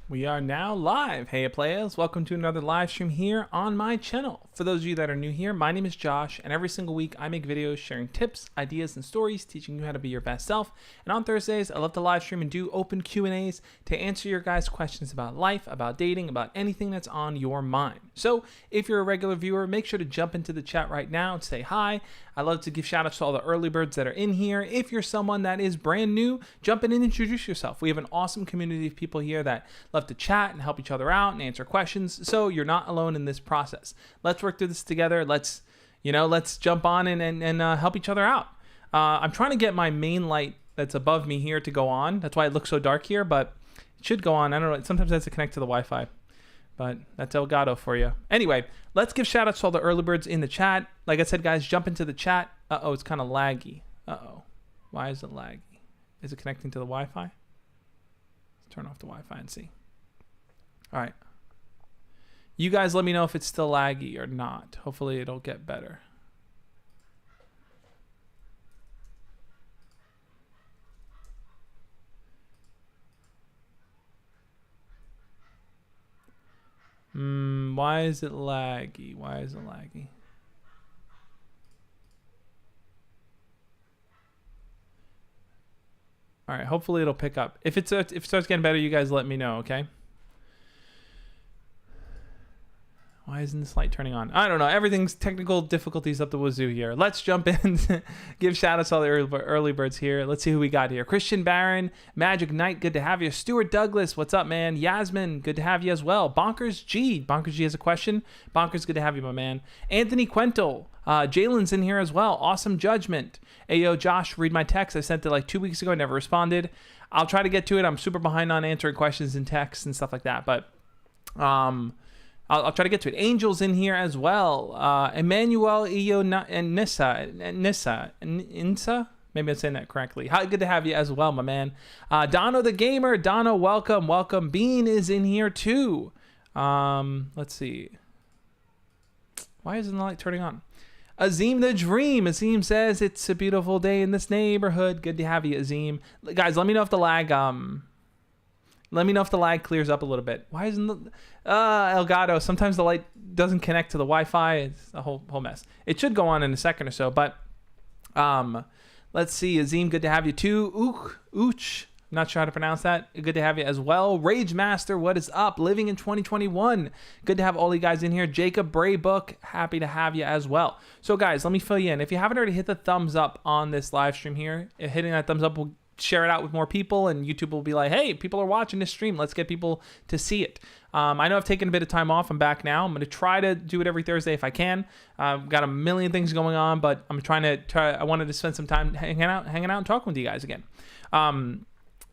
We are now live. Hey players, welcome to another live stream here on my channel. For those of you that are new here, my name is Josh, and every single week I make videos sharing tips, ideas, and stories, teaching you how to be your best self. And on Thursdays, I love to live stream and do open Q&As to answer your guys' questions about life, about dating, about anything that's on your mind. So if you're a regular viewer, make sure to jump into the chat right now and say hi. I love to give shout outs to all the early birds that are in here. If you're someone that is brand new, jump in and introduce yourself. We have an awesome community of people here that love to chat and help each other out and answer questions. So you're not alone in this process. Let's work through this together. Let's jump on and help each other out. I'm trying to get my main light that's above me here to go on. That's why it looks so dark here, but it should go on. I don't know. Sometimes it has to connect to the Wi-Fi. But that's Elgato for you. Anyway, let's give shout outs to all the early birds in the chat. Like I said, guys, jump into the chat. Uh-oh, it's kind of laggy. Uh-oh. Why is it laggy? Is it connecting to the Wi-Fi? Let's turn off the Wi-Fi and see. All right. You guys let me know if it's still laggy or not. Hopefully it'll get better. Why is it laggy? Why is it laggy? All right, hopefully it'll pick up. If it starts getting better, you guys let me know, okay? Why isn't this light turning on? I don't know. Everything's technical difficulties up the wazoo here. Let's jump in. Give shout outs to all the early birds here. Let's see who we got here. Christian Barron, Magic Knight, good to have you. Stuart Douglas, what's up, man? Yasmin, good to have you as well. Bonkers G has a question. Bonkers, good to have you, my man. Anthony Quentel, Jalen's in here as well. Awesome Judgment. Hey, yo, Josh, read my text. I sent it like 2 weeks ago. I never responded. I'll try to get to it. I'm super behind on answering questions in text and stuff like that, but I'll try to get to it. Angel's in here as well. Emmanuel, Iyo, and Nissa. Maybe I'm saying that correctly. How good to have you as well, my man. Dono the Gamer. Dono, welcome, welcome. Bean is in here too. Let's see. Why isn't the light turning on? Azim the Dream. Azim says it's a beautiful day in this neighborhood. Good to have you, Azim. Guys, let me know if the lag clears up a little bit. Why isn't the Elgato? Sometimes the light doesn't connect to the Wi-Fi. It's a whole mess. It should go on in a second or so, but let's see. Azim, good to have you too. Ooch. I'm not sure how to pronounce that. Good to have you as well. Rage Master, what is up? Living in 2021. Good to have all you guys in here. Jacob Braybook, happy to have you as well. So guys, let me fill you in. If you haven't already hit the thumbs up on this live stream here, hitting that thumbs up will share it out with more people, and YouTube will be like, hey, people are watching this stream. Let's get people to see it. I know I've taken a bit of time off. I'm back now. I'm going to try to do it every Thursday if I can. I've got a million things going on, but I'm I wanted to spend some time hanging out and talking with you guys again.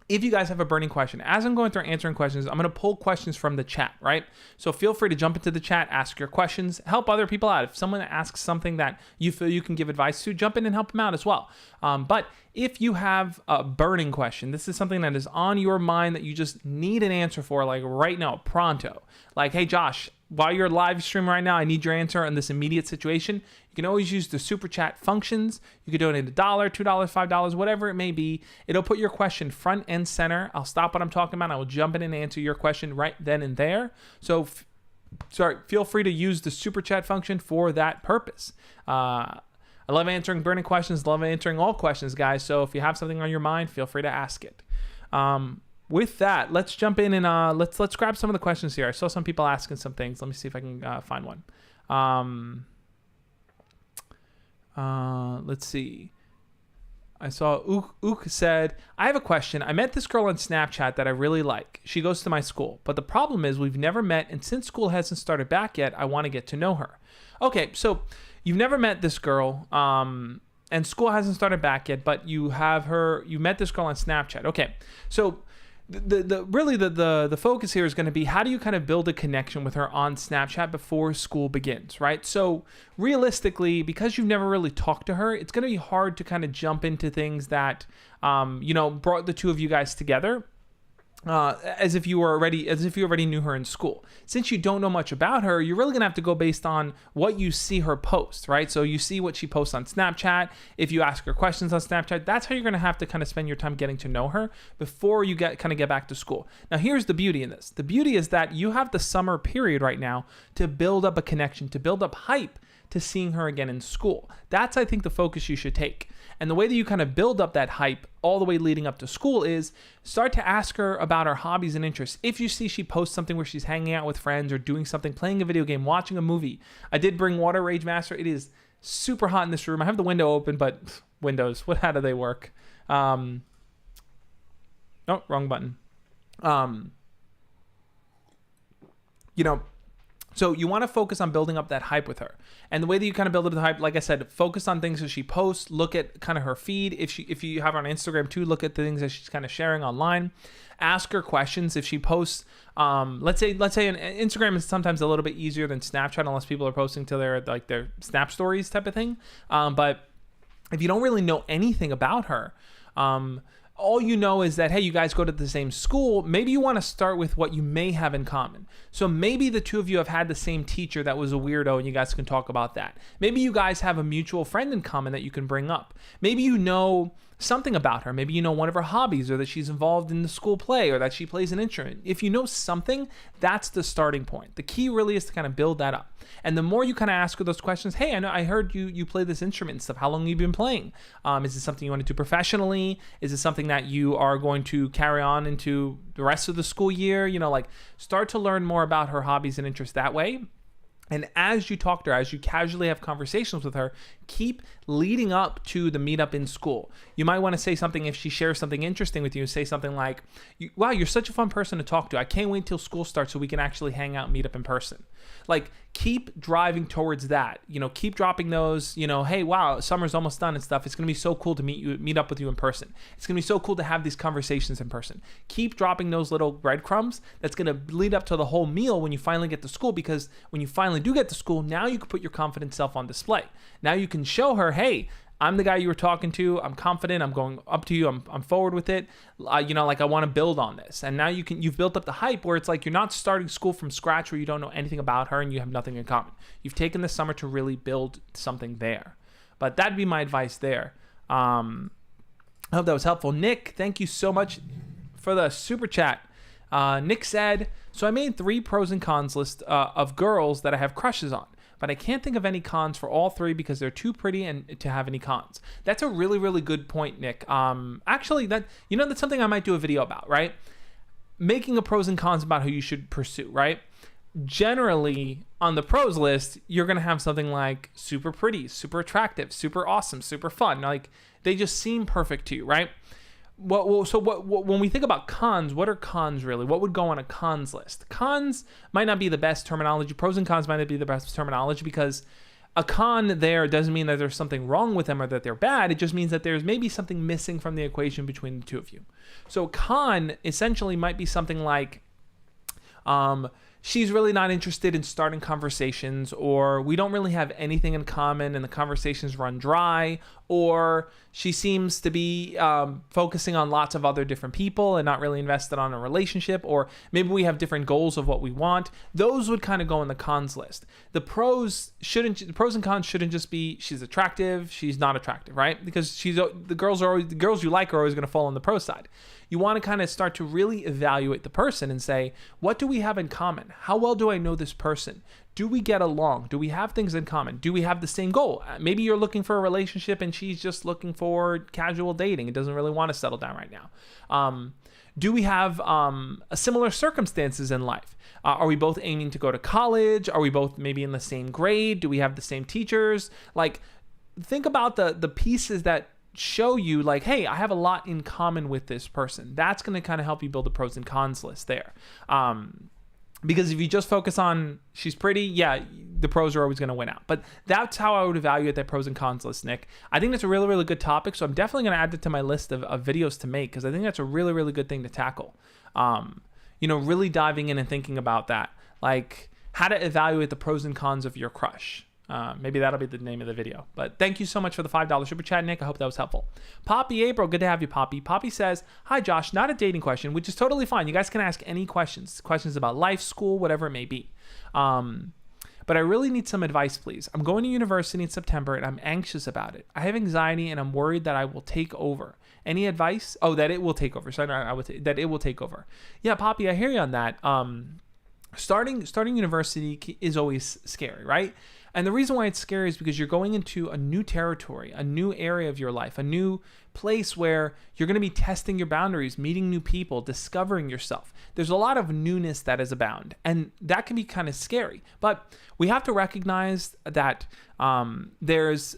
If you guys have a burning question, as I'm going through answering questions, I'm going to pull questions from the chat, right? So feel free to jump into the chat, ask your questions, help other people out. If someone asks something that you feel you can give advice to, jump in and help them out as well. But if you have a burning question, this is something that is on your mind that you just need an answer for, like right now, pronto. Like, hey, Josh, while you're live streaming right now, I need your answer on this immediate situation. You can always use the super chat functions. You can donate $1, $2, $5, whatever it may be. It'll put your question front and center. I'll stop what I'm talking about. I will jump in and answer your question right then and there. So, feel free to use the super chat function for that purpose. I love answering burning questions. Love answering all questions, guys. So if you have something on your mind, feel free to ask it. With that, let's jump in and let's grab some of the questions here. I saw some people asking some things. Let me see if I can find one. Let's see. I saw Ook said, I have a question. I met this girl on Snapchat that I really like. She goes to my school, but the problem is we've never met, and since school hasn't started back yet, I want to get to know her. Okay, so you've never met this girl, and school hasn't started back yet, but you met this girl on Snapchat. Okay, so the focus here is going to be, how do you kind of build a connection with her on Snapchat before school begins, right? So realistically, because you've never really talked to her, it's going to be hard to kind of jump into things that brought the two of you guys together. as if you already knew her in school. Since you don't know much about her, you're really gonna have to go based on what you see her post, right? So you see what she posts on Snapchat. If you ask her questions on Snapchat, that's how you're gonna have to kind of spend your time getting to know her before you get back to school. Now, here's the beauty in this. The beauty is that you have the summer period right now to build up a connection, to build up hype to seeing her again in school. That's, I think, the focus you should take. And the way that you kind of build up that hype all the way leading up to school is start to ask her about her hobbies and interests. If you see she posts something where she's hanging out with friends or doing something, playing a video game, watching a movie. I did bring Water Rage Master. It is super hot in this room. I have the window open, but windows, how do they work? Oh, wrong button. So you want to focus on building up that hype with her. And the way that you kind of build up the hype, like I said, focus on things that she posts, look at kind of her feed. If you have her on Instagram too, look at the things that she's kind of sharing online. Ask her questions. If she posts, let's say Instagram is sometimes a little bit easier than Snapchat unless people are posting to their Snap stories type of thing. But if you don't really know anything about her, all you know is that, hey, you guys go to the same school. Maybe you want to start with what you may have in common. So maybe the two of you have had the same teacher that was a weirdo and you guys can talk about that. Maybe you guys have a mutual friend in common that you can bring up. Maybe you know something about her. Maybe you know one of her hobbies, or that she's involved in the school play, or that she plays an instrument. If you know something, that's the starting point. The key really is to kind of build that up. And the more you kind of ask her those questions, hey, I heard you play this instrument and stuff. How long have you been playing? Is this something you want to do professionally? Is it something that you are going to carry on into the rest of the school year? Start to learn more about her hobbies and interests that way. And as you talk to her, as you casually have conversations with her, keep leading up to the meetup in school. You might want to say something, if she shares something interesting with you, say something like, wow, you're such a fun person to talk to. I can't wait till school starts so we can actually hang out and meet up in person. Like, keep driving towards that. Keep dropping those, hey, wow, summer's almost done and stuff. It's going to be so cool to meet up with you in person. It's going to be so cool to have these conversations in person. Keep dropping those little breadcrumbs. That's going to lead up to the whole meal when you finally get to school, because when you finally do get to school, now you can put your confident self on display. Now you can show her, hey, I'm the guy you were talking to. I'm confident. I'm going up to you. I'm forward with it. I want to build on this. And now you've built up the hype where it's like you're not starting school from scratch where you don't know anything about her and you have nothing in common. You've taken the summer to really build something there. But that'd be my advice there. I hope that was helpful. Nick, thank you so much for the super chat. Nick said, so I made 3 pros and cons list of girls that I have crushes on, but I can't think of any cons for all 3 because they're too pretty and to have any cons. That's a really, really good point, Nick. Actually, that's something I might do a video about, right? Making a pros and cons about who you should pursue, right? Generally, on the pros list, you're going to have something like super pretty, super attractive, super awesome, super fun. Like, they just seem perfect to you, right? So when we think about cons, what are cons really? What would go on a cons list? Cons might not be the best terminology. Pros and cons might not be the best terminology, because a con there doesn't mean that there's something wrong with them or that they're bad. It just means that there's maybe something missing from the equation between the two of you. So con essentially might be something like, she's really not interested in starting conversations, or we don't really have anything in common and the conversations run dry, or she seems to be focusing on lots of other different people and not really invested on a relationship, or maybe we have different goals of what we want. Those would kind of go in the cons list. The pros and cons shouldn't just be she's attractive, she's not attractive, right? Because the girls you like are always going to fall on the pro side. You want to kind of start to really evaluate the person and say, what do we have in common? How well do I know this person? Do we get along? Do we have things in common? Do we have the same goal? Maybe you're looking for a relationship and she's just looking for casual dating and doesn't really want to settle down right now. Do we have similar circumstances in life? Are we both aiming to go to college? Are we both maybe in the same grade? Do we have the same teachers? Like, think about the pieces that show you like, hey, I have a lot in common with this person. That's going to kind of help you build a pros and cons list there. Because if you just focus on she's pretty, yeah, the pros are always going to win out. But that's how I would evaluate that pros and cons list, Nick. I think that's a really, really good topic. So I'm definitely going to add it to my list of videos to make, because I think that's a really, really good thing to tackle. Really diving in and thinking about that. Like, how to evaluate the pros and cons of your crush. Maybe that'll be the name of the video. But thank you so much for the $5 super chat, Nick. I hope that was helpful. Poppy April, good to have you, Poppy. Poppy says, hi, Josh, not a dating question, which is totally fine. You guys can ask any questions about life, school, whatever it may be. But I really need some advice, please. I'm going to university in September, and I'm anxious about it. I have anxiety, and I'm worried that I will take over. Any advice? Oh, that it will take over. Sorry, that it will take over. Yeah, Poppy, I hear you on that. Starting university is always scary, right? And the reason why it's scary is because you're going into a new territory, a new area of your life, a new place where you're going to be testing your boundaries, meeting new people, discovering yourself. There's a lot of newness that is abound, and that can be kind of scary. But we have to recognize that there's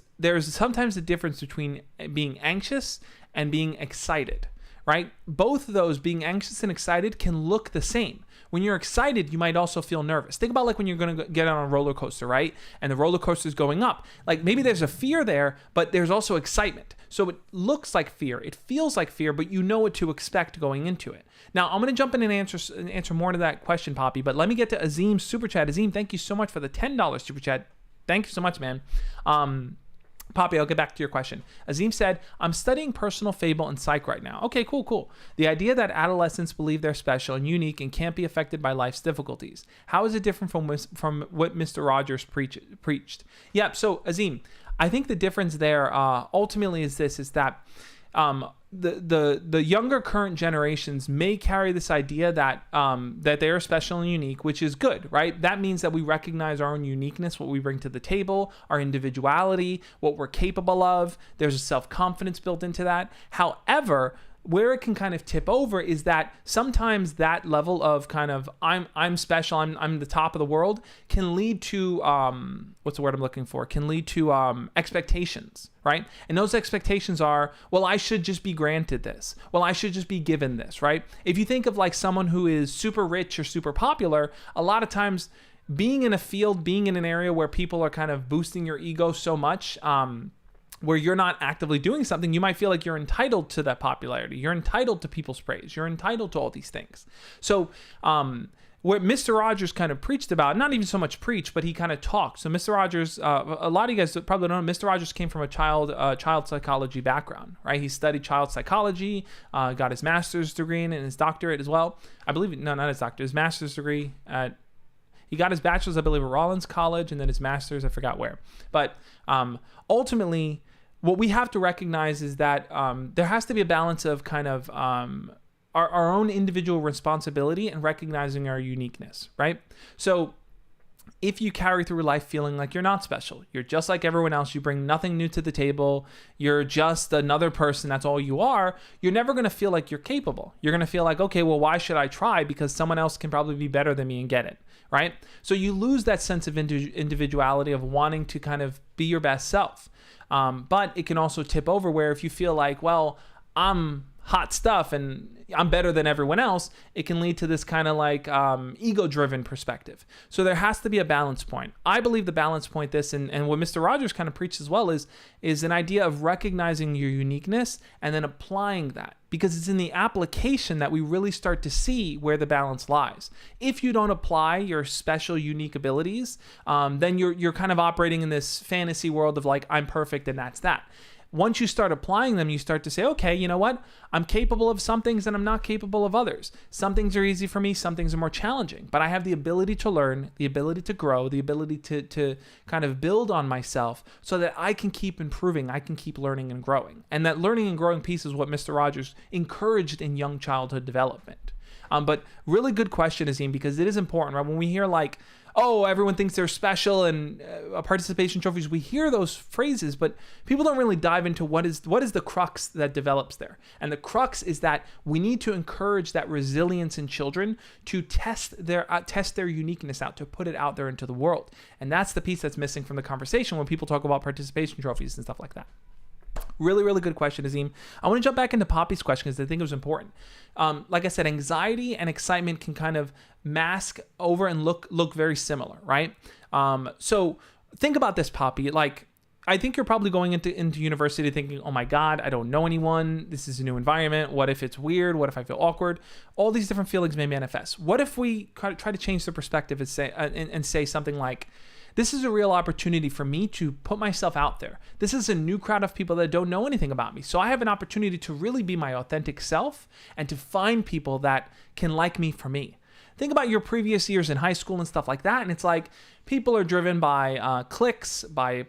sometimes a difference between being anxious and being excited, right? Both of those, being anxious and excited, can look the same. When you're excited, you might also feel nervous. Think about like when you're going to get on a roller coaster, right? And the roller coaster is going up. Like maybe there's a fear there, but there's also excitement. So it looks like fear. It feels like fear, but you know what to expect going into it. Now, I'm going to jump in and answer more to that question, Poppy, but let me get to Azim's super chat. Azim, thank you so much for the $10 super chat. Thank you so much, man. Poppy, I'll get back to your question. Azim said, I'm studying Personal Fable and Psych right now. Okay, cool. The idea that adolescents believe they're special and unique and can't be affected by life's difficulties. How is it different from what Mr. Rogers preached? Yeah, so Azim, I think the difference there ultimately is that the younger current generations may carry this idea that that they are special and unique, which is good, right? That means that we recognize our own uniqueness, what we bring to the table, our individuality, what we're capable of. There's a self-confidence built into that. However, where it can kind of tip over is that sometimes that level of kind of I'm special, I'm the top of the world can lead to what's the word I'm looking for? Can lead to expectations, right? And those expectations are, well, I should just be granted this. Well, I should just be given this, right? If you think of like someone who is super rich or super popular, a lot of times being in a field, being in an area where people are kind of boosting your ego so much, where you're not actively doing something, you might feel like you're entitled to that popularity. You're entitled to people's praise. You're entitled to all these things. So what Mr. Rogers kind of preached about, not even so much preach, but he kind of talked. So Mr. Rogers, a lot of you guys probably don't know, Mr. Rogers came from a child psychology background, right? He studied child psychology, got his master's degree and his doctorate as well. I believe, no, not his doctorate, his master's degree he got his bachelor's, I believe, at Rollins College, and then his master's, I forgot where. But ultimately, what we have to recognize is that there has to be a balance of kind of our own individual responsibility and recognizing our uniqueness, right? So if you carry through life feeling like you're not special, you're just like everyone else, you bring nothing new to the table, you're just another person, that's all you are, you're never going to feel like you're capable. You're going to feel like, okay, well, why should I try? Because someone else can probably be better than me and get it, right? So you lose that sense of individuality of wanting to kind of be your best self. But it can also tip over where if you feel like, well, I'm hot stuff and I'm better than everyone else, it can lead to this kind of like ego-driven perspective. So there has to be a balance point. I believe the balance point and what Mr. Rogers kind of preached as well is an idea of recognizing your uniqueness and then applying that, because it's in the application that we really start to see where the balance lies. If you don't apply your special, unique abilities, then you're kind of operating in this fantasy world of like, I'm perfect and that's that. Once you start applying them, you start to say, okay, you know what? I'm capable of some things and I'm not capable of others. Some things are easy for me, some things are more challenging, but I have the ability to learn, the ability to grow, the ability to kind of build on myself so that I can keep improving, I can keep learning and growing. And that learning and growing piece is what Mr. Rogers encouraged in young childhood development. But really good question, Azim, because it is important, right? When we hear like, oh, everyone thinks they're special and participation trophies, we hear those phrases, but people don't really dive into what is the crux that develops there. And the crux is that we need to encourage that resilience in children to test their uniqueness out, to put it out there into the world. And that's the piece that's missing from the conversation when people talk about participation trophies and stuff like that. Really, really good question, Azim. I want to jump back into Poppy's question because I think it was important. Like I said, anxiety and excitement can kind of mask over and look very similar, right? So think about this, Poppy. Like, I think you're probably going into university thinking, oh my God, I don't know anyone. This is a new environment. What if it's weird? What if I feel awkward? All these different feelings may manifest. What if we try to change the perspective and say something like, This is a real opportunity for me to put myself out there. This is a new crowd of people that don't know anything about me. So I have an opportunity to really be my authentic self and to find people that can like me for me. Think about your previous years in high school and stuff like that. And it's like people are driven by cliques, by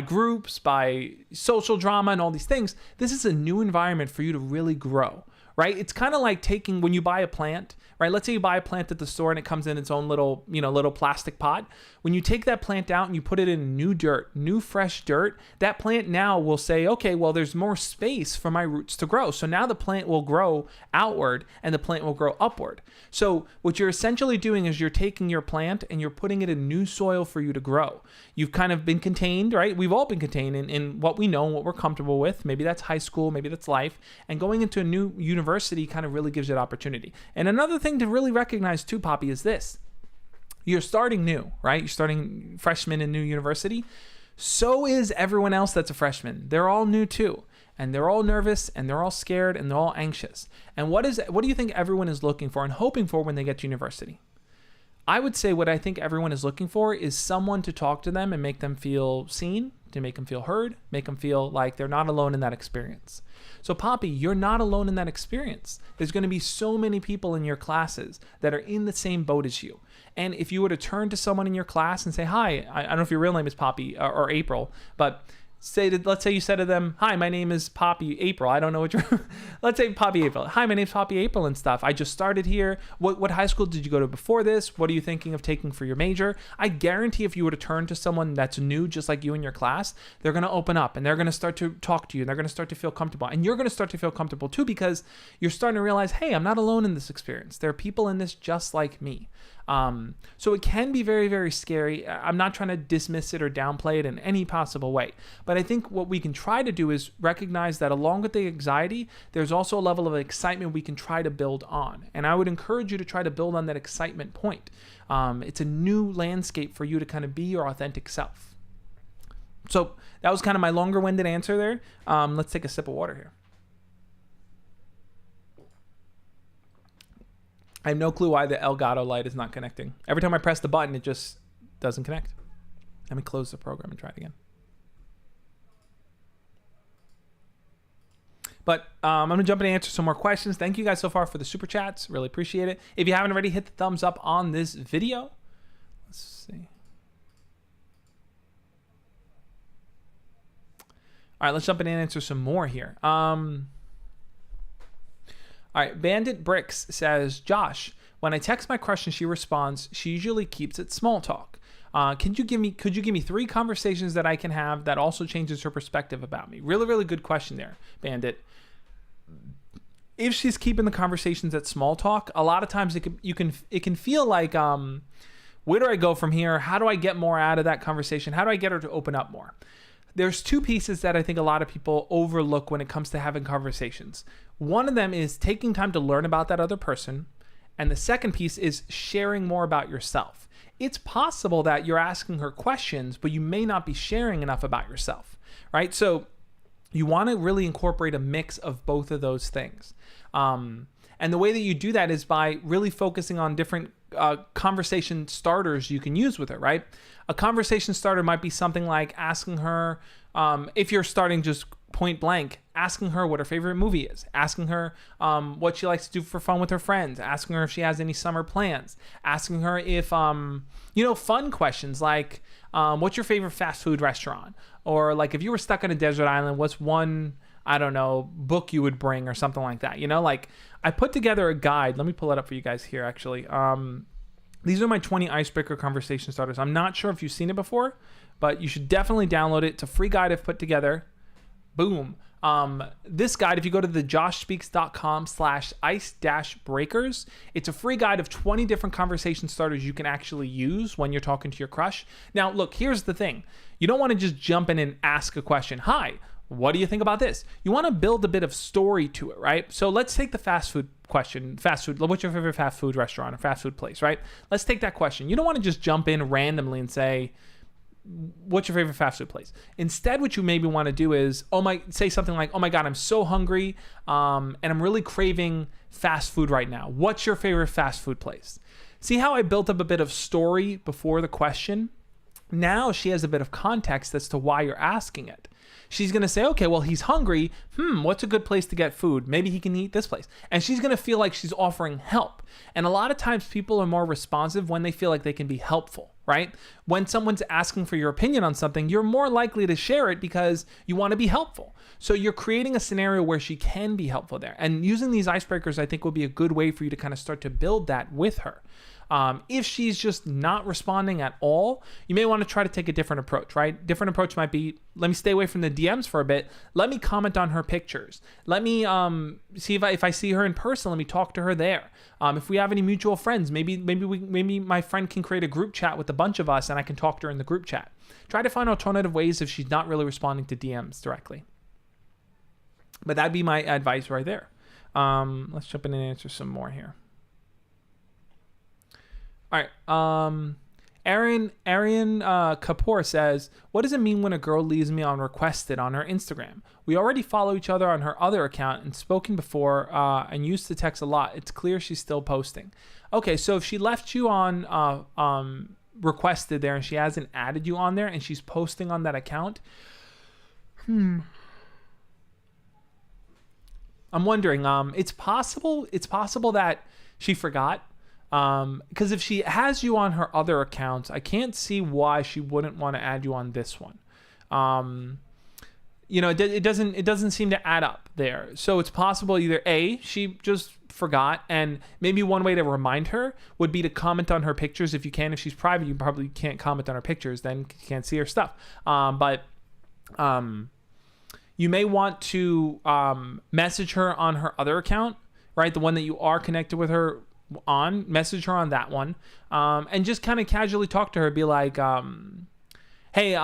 groups, by social drama and all these things. This is a new environment for you to really grow, right? It's kind of like when you buy a plant, right? Let's say you buy a plant at the store and it comes in its own little plastic pot. When you take that plant out and you put it in new fresh dirt, that plant now will say, okay, well, there's more space for my roots to grow. So now the plant will grow outward and the plant will grow upward. So what you're essentially doing is you're taking your plant and you're putting it in new soil for you to grow. You've kind of been contained, right? We've all been contained in what we know and what we're comfortable with. Maybe that's high school, maybe that's life. And going into a new university kind of really gives you an opportunity. And another thing to really recognize too, Poppy, is this. You're starting new, right? You're starting freshman in new university. So is everyone else that's a freshman. They're all new too. And they're all nervous and they're all scared and they're all anxious. And what do you think everyone is looking for and hoping for when they get to university? I would say what I think everyone is looking for is someone to talk to them and make them feel seen, to make them feel heard, make them feel like they're not alone in that experience. So Poppy, you're not alone in that experience. There's going to be so many people in your classes that are in the same boat as you. And if you were to turn to someone in your class and say, hi, I don't know if your real name is Poppy or April, but let's say you said to them, hi, my name is Poppy April. I don't know what let's say Poppy April. Hi, my name's Poppy April and stuff. I just started here. What high school did you go to before this? What are you thinking of taking for your major? I guarantee if you were to turn to someone that's new, just like you in your class, they're going to open up and they're going to start to talk to you and they're going to start to feel comfortable. And you're going to start to feel comfortable too, because you're starting to realize, hey, I'm not alone in this experience. There are people in this just like me. So it can be very, very scary. I'm not trying to dismiss it or downplay it in any possible way. But I think what we can try to do is recognize that along with the anxiety, there's also a level of excitement we can try to build on. And I would encourage you to try to build on that excitement point. It's a new landscape for you to kind of be your authentic self. So that was kind of my longer-winded answer there. Let's take a sip of water here. I have no clue why the Elgato light is not connecting. Every time I press the button, it just doesn't connect. Let me close the program and try it again. But I'm going to jump in and answer some more questions. Thank you guys so far for the super chats. Really appreciate it. If you haven't already, hit the thumbs up on this video. Let's see. All right, let's jump in and answer some more here. All right, Bandit Bricks says, Josh, when I text my crush and she responds, she usually keeps it small talk. Could you give me 3 conversations that I can have that also changes her perspective about me? Really, really good question there, Bandit. If she's keeping the conversations at small talk, a lot of times it can feel like, where do I go from here? How do I get more out of that conversation? How do I get her to open up more? There's 2 pieces that I think a lot of people overlook when it comes to having conversations. One of them is taking time to learn about that other person. And the second piece is sharing more about yourself. It's possible that you're asking her questions, but you may not be sharing enough about yourself, right? So you want to really incorporate a mix of both of those things. And the way that you do that is by really focusing on different conversation starters you can use with her, right? A conversation starter might be something like asking her, if you're starting just point blank, asking her what her favorite movie is, asking her what she likes to do for fun with her friends, asking her if she has any summer plans, asking her if, fun questions like, what's your favorite fast food restaurant? Or like if you were stuck on a desert island, what's one, I don't know, book you would bring or something like that. Like I put together a guide. Let me pull it up for you guys here, actually. These are my 20 icebreaker conversation starters. I'm not sure if you've seen it before, but you should definitely download it. It's a free guide I've put together. Boom. This guide, if you go to the joshspeaks.com/ice-breakers, it's a free guide of 20 different conversation starters you can actually use when you're talking to your crush. Now, look, here's the thing. You don't want to just jump in and ask a question. Hi, what do you think about this? You want to build a bit of story to it, right? So let's take the fast food question. Fast food, what's your favorite fast food restaurant or fast food place, right? Let's take that question. You don't want to just jump in randomly and say, what's your favorite fast food place? Instead, what you maybe want to do is, say something like, oh my God, I'm so hungry, and I'm really craving fast food right now. What's your favorite fast food place? See how I built up a bit of story before the question? Now she has a bit of context as to why you're asking it. She's going to say, okay, well, he's hungry. What's a good place to get food? Maybe he can eat this place. And she's going to feel like she's offering help. And a lot of times people are more responsive when they feel like they can be helpful, right? When someone's asking for your opinion on something, you're more likely to share it because you want to be helpful. So you're creating a scenario where she can be helpful there. And using these icebreakers, I think, will be a good way for you to kind of start to build that with her. If she's just not responding at all, you may want to try to take a different approach, right? Different approach might be, let me stay away from the DMs for a bit. Let me comment on her pictures. Let me see if I see her in person. Let me talk to her there. If we have any mutual friends, maybe my friend can create a group chat with a bunch of us and I can talk to her in the group chat. Try to find alternative ways if she's not really responding to DMs directly. But that'd be my advice right there. Let's jump in and answer some more here. All right. Arian Kapoor says, what does it mean when a girl leaves me on requested on her Instagram? We already follow each other on her other account and spoken before and used to text a lot. It's clear she's still posting. Okay, so if she left you on requested there and she hasn't added you on there and she's posting on that account, I'm wondering, it's possible that she forgot. Because if she has you on her other accounts, I can't see why she wouldn't want to add you on this one. It doesn't seem to add up there. So it's possible either A, she just forgot, and maybe one way to remind her would be to comment on her pictures if you can. If she's private, you probably can't comment on her pictures, then you can't see her stuff. But you may want to message her on her other account, right? The one that you are connected with her on, message her on that one, and just kind of casually talk to her. Be like, hey, you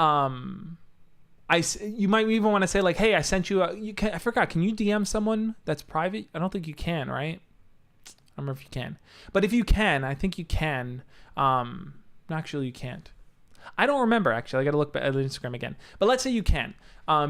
might even want to say like, hey, I sent you I forgot, can you DM someone that's private? I don't think you can, right? I don't remember if you can, but if you can, I think you can. Actually you can't. I don't remember, actually. I got to look at Instagram again. But let's say you can.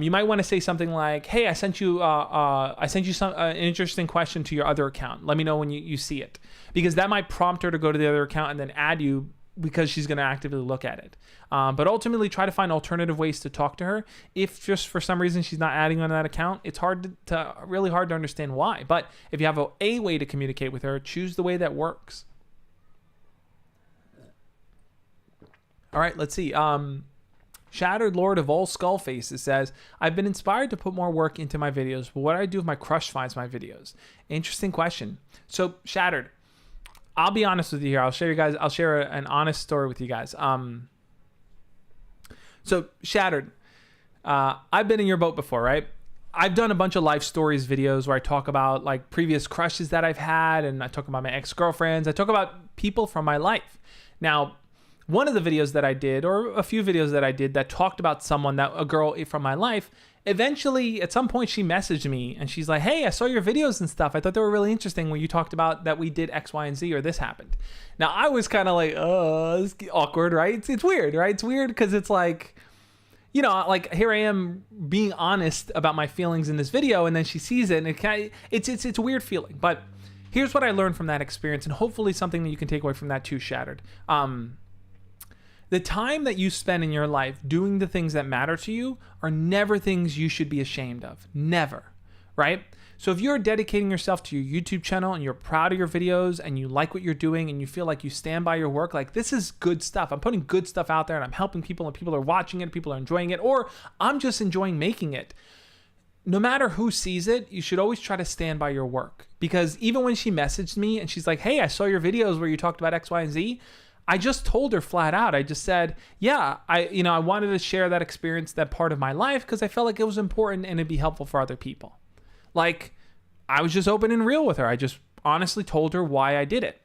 You might want to say something like, hey, I sent you some an interesting question to your other account. Let me know when you see it. Because that might prompt her to go to the other account and then add you because she's going to actively look at it. But ultimately, try to find alternative ways to talk to her. If just for some reason she's not adding on that account, it's really hard to understand why. But if you have a way to communicate with her, choose the way that works. All right, let's see. Shattered Lord of all Skull Faces says, I've been inspired to put more work into my videos, but what do I do if my crush finds my videos? Interesting question. So, Shattered, I'll be honest with you here. I'll share an honest story with you guys. So, Shattered, I've been in your boat before, right? I've done a bunch of life stories videos where I talk about like previous crushes that I've had, and I talk about my ex-girlfriends. I talk about people from my life. Now, one of the videos that I did, or a few videos that I did that talked about a girl from my life, eventually at some point she messaged me and she's like, hey, I saw your videos and stuff. I thought they were really interesting when you talked about that we did X, Y, and Z, or this happened. Now I was kind of like, it's awkward, right? It's weird, right? It's weird because it's like, like here I am being honest about my feelings in this video, and then she sees it, and it's a weird feeling. But here's what I learned from that experience, and hopefully something that you can take away from that too, Shattered. The time that you spend in your life doing the things that matter to you are never things you should be ashamed of. Never, right? So if you're dedicating yourself to your YouTube channel and you're proud of your videos and you like what you're doing and you feel like you stand by your work, like this is good stuff. I'm putting good stuff out there and I'm helping people and people are watching it, people are enjoying it, or I'm just enjoying making it. No matter who sees it, you should always try to stand by your work. Because even when she messaged me and she's like, hey, I saw your videos where you talked about X, Y, and Z, I just told her flat out. I just said, yeah, I wanted to share that experience, that part of my life, because I felt like it was important and it'd be helpful for other people. Like, I was just open and real with her. I just honestly told her why I did it.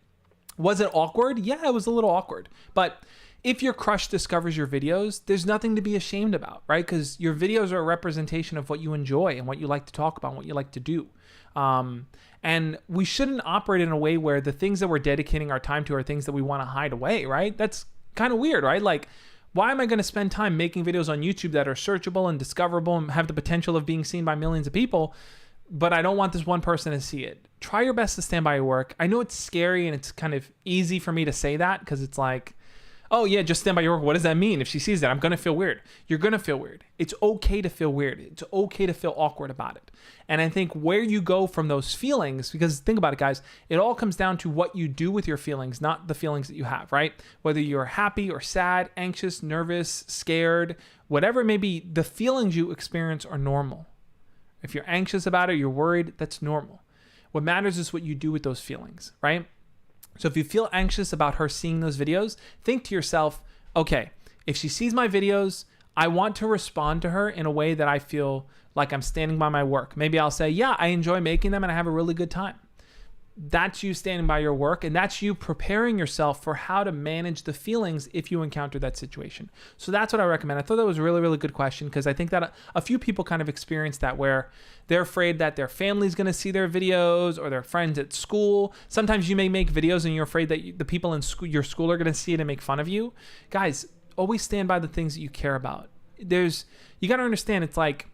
Was it awkward? Yeah, it was a little awkward. But if your crush discovers your videos, there's nothing to be ashamed about, right? Because your videos are a representation of what you enjoy and what you like to talk about and what you like to do. And we shouldn't operate in a way where the things that we're dedicating our time to are things that we want to hide away, right? That's kind of weird, right? Like, why am I going to spend time making videos on YouTube that are searchable and discoverable and have the potential of being seen by millions of people, but I don't want this one person to see it? Try your best to stand by your work. I know it's scary and it's kind of easy for me to say that because it's like, oh yeah, just stand by your work. What does that mean? If she sees that, I'm going to feel weird. You're going to feel weird. It's okay to feel weird. It's okay to feel awkward about it. And I think where you go from those feelings, because think about it, guys, it all comes down to what you do with your feelings, not the feelings that you have, right? Whether you're happy or sad, anxious, nervous, scared, whatever it may be, the feelings you experience are normal. If you're anxious about it, you're worried, that's normal. What matters is what you do with those feelings, right? So if you feel anxious about her seeing those videos, think to yourself, okay, if she sees my videos, I want to respond to her in a way that I feel like I'm standing by my work. Maybe I'll say, yeah, I enjoy making them and I have a really good time. That's you standing by your work, and that's you preparing yourself for how to manage the feelings if you encounter that situation. So that's what I recommend. I thought that was a really, really good question, because I think that a few people kind of experience that, where they're afraid that their family's going to see their videos or their friends at school. Sometimes you may make videos and you're afraid that the people in your school are going to see it and make fun of you. Guys, always stand by the things that you care about. You got to understand, it's like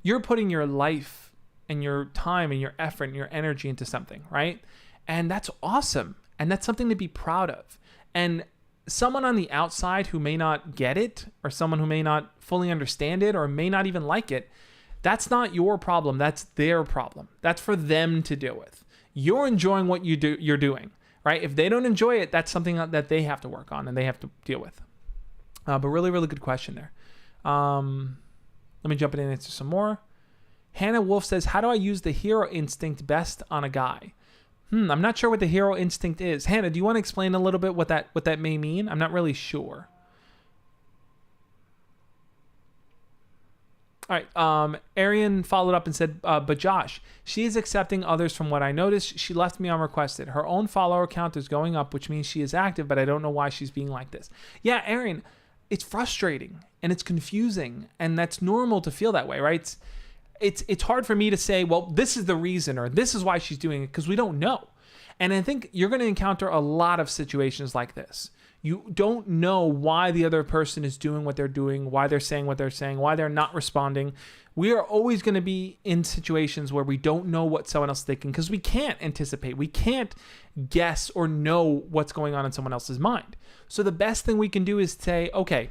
you're putting your life and your time and your effort and your energy into something, right? And that's awesome. And that's something to be proud of. And someone on the outside who may not get it, or someone who may not fully understand it, or may not even like it, that's not your problem. That's their problem. That's for them to deal with. You're enjoying what you're doing, right? If they don't enjoy it, that's something that they have to work on and they have to deal with. But really, really good question there. Let me jump in and answer some more. Hannah Wolf says, how do I use the hero instinct best on a guy? I'm not sure what the hero instinct is. Hannah, do you want to explain a little bit what that may mean? I'm not really sure. All right. Arian followed up and said, but Josh, she is accepting others from what I noticed. She left me unrequested. Her own follower count is going up, which means she is active, but I don't know why she's being like this. Yeah, Arian, it's frustrating and it's confusing, and that's normal to feel that way, right? It's hard for me to say, well, this is the reason or this is why she's doing it, because we don't know. And I think you're going to encounter a lot of situations like this. You don't know why the other person is doing what they're doing, why they're saying what they're saying, why they're not responding. We are always going to be in situations where we don't know what someone else is thinking, because we can't anticipate. We can't guess or know what's going on in someone else's mind. So the best thing we can do is say, okay,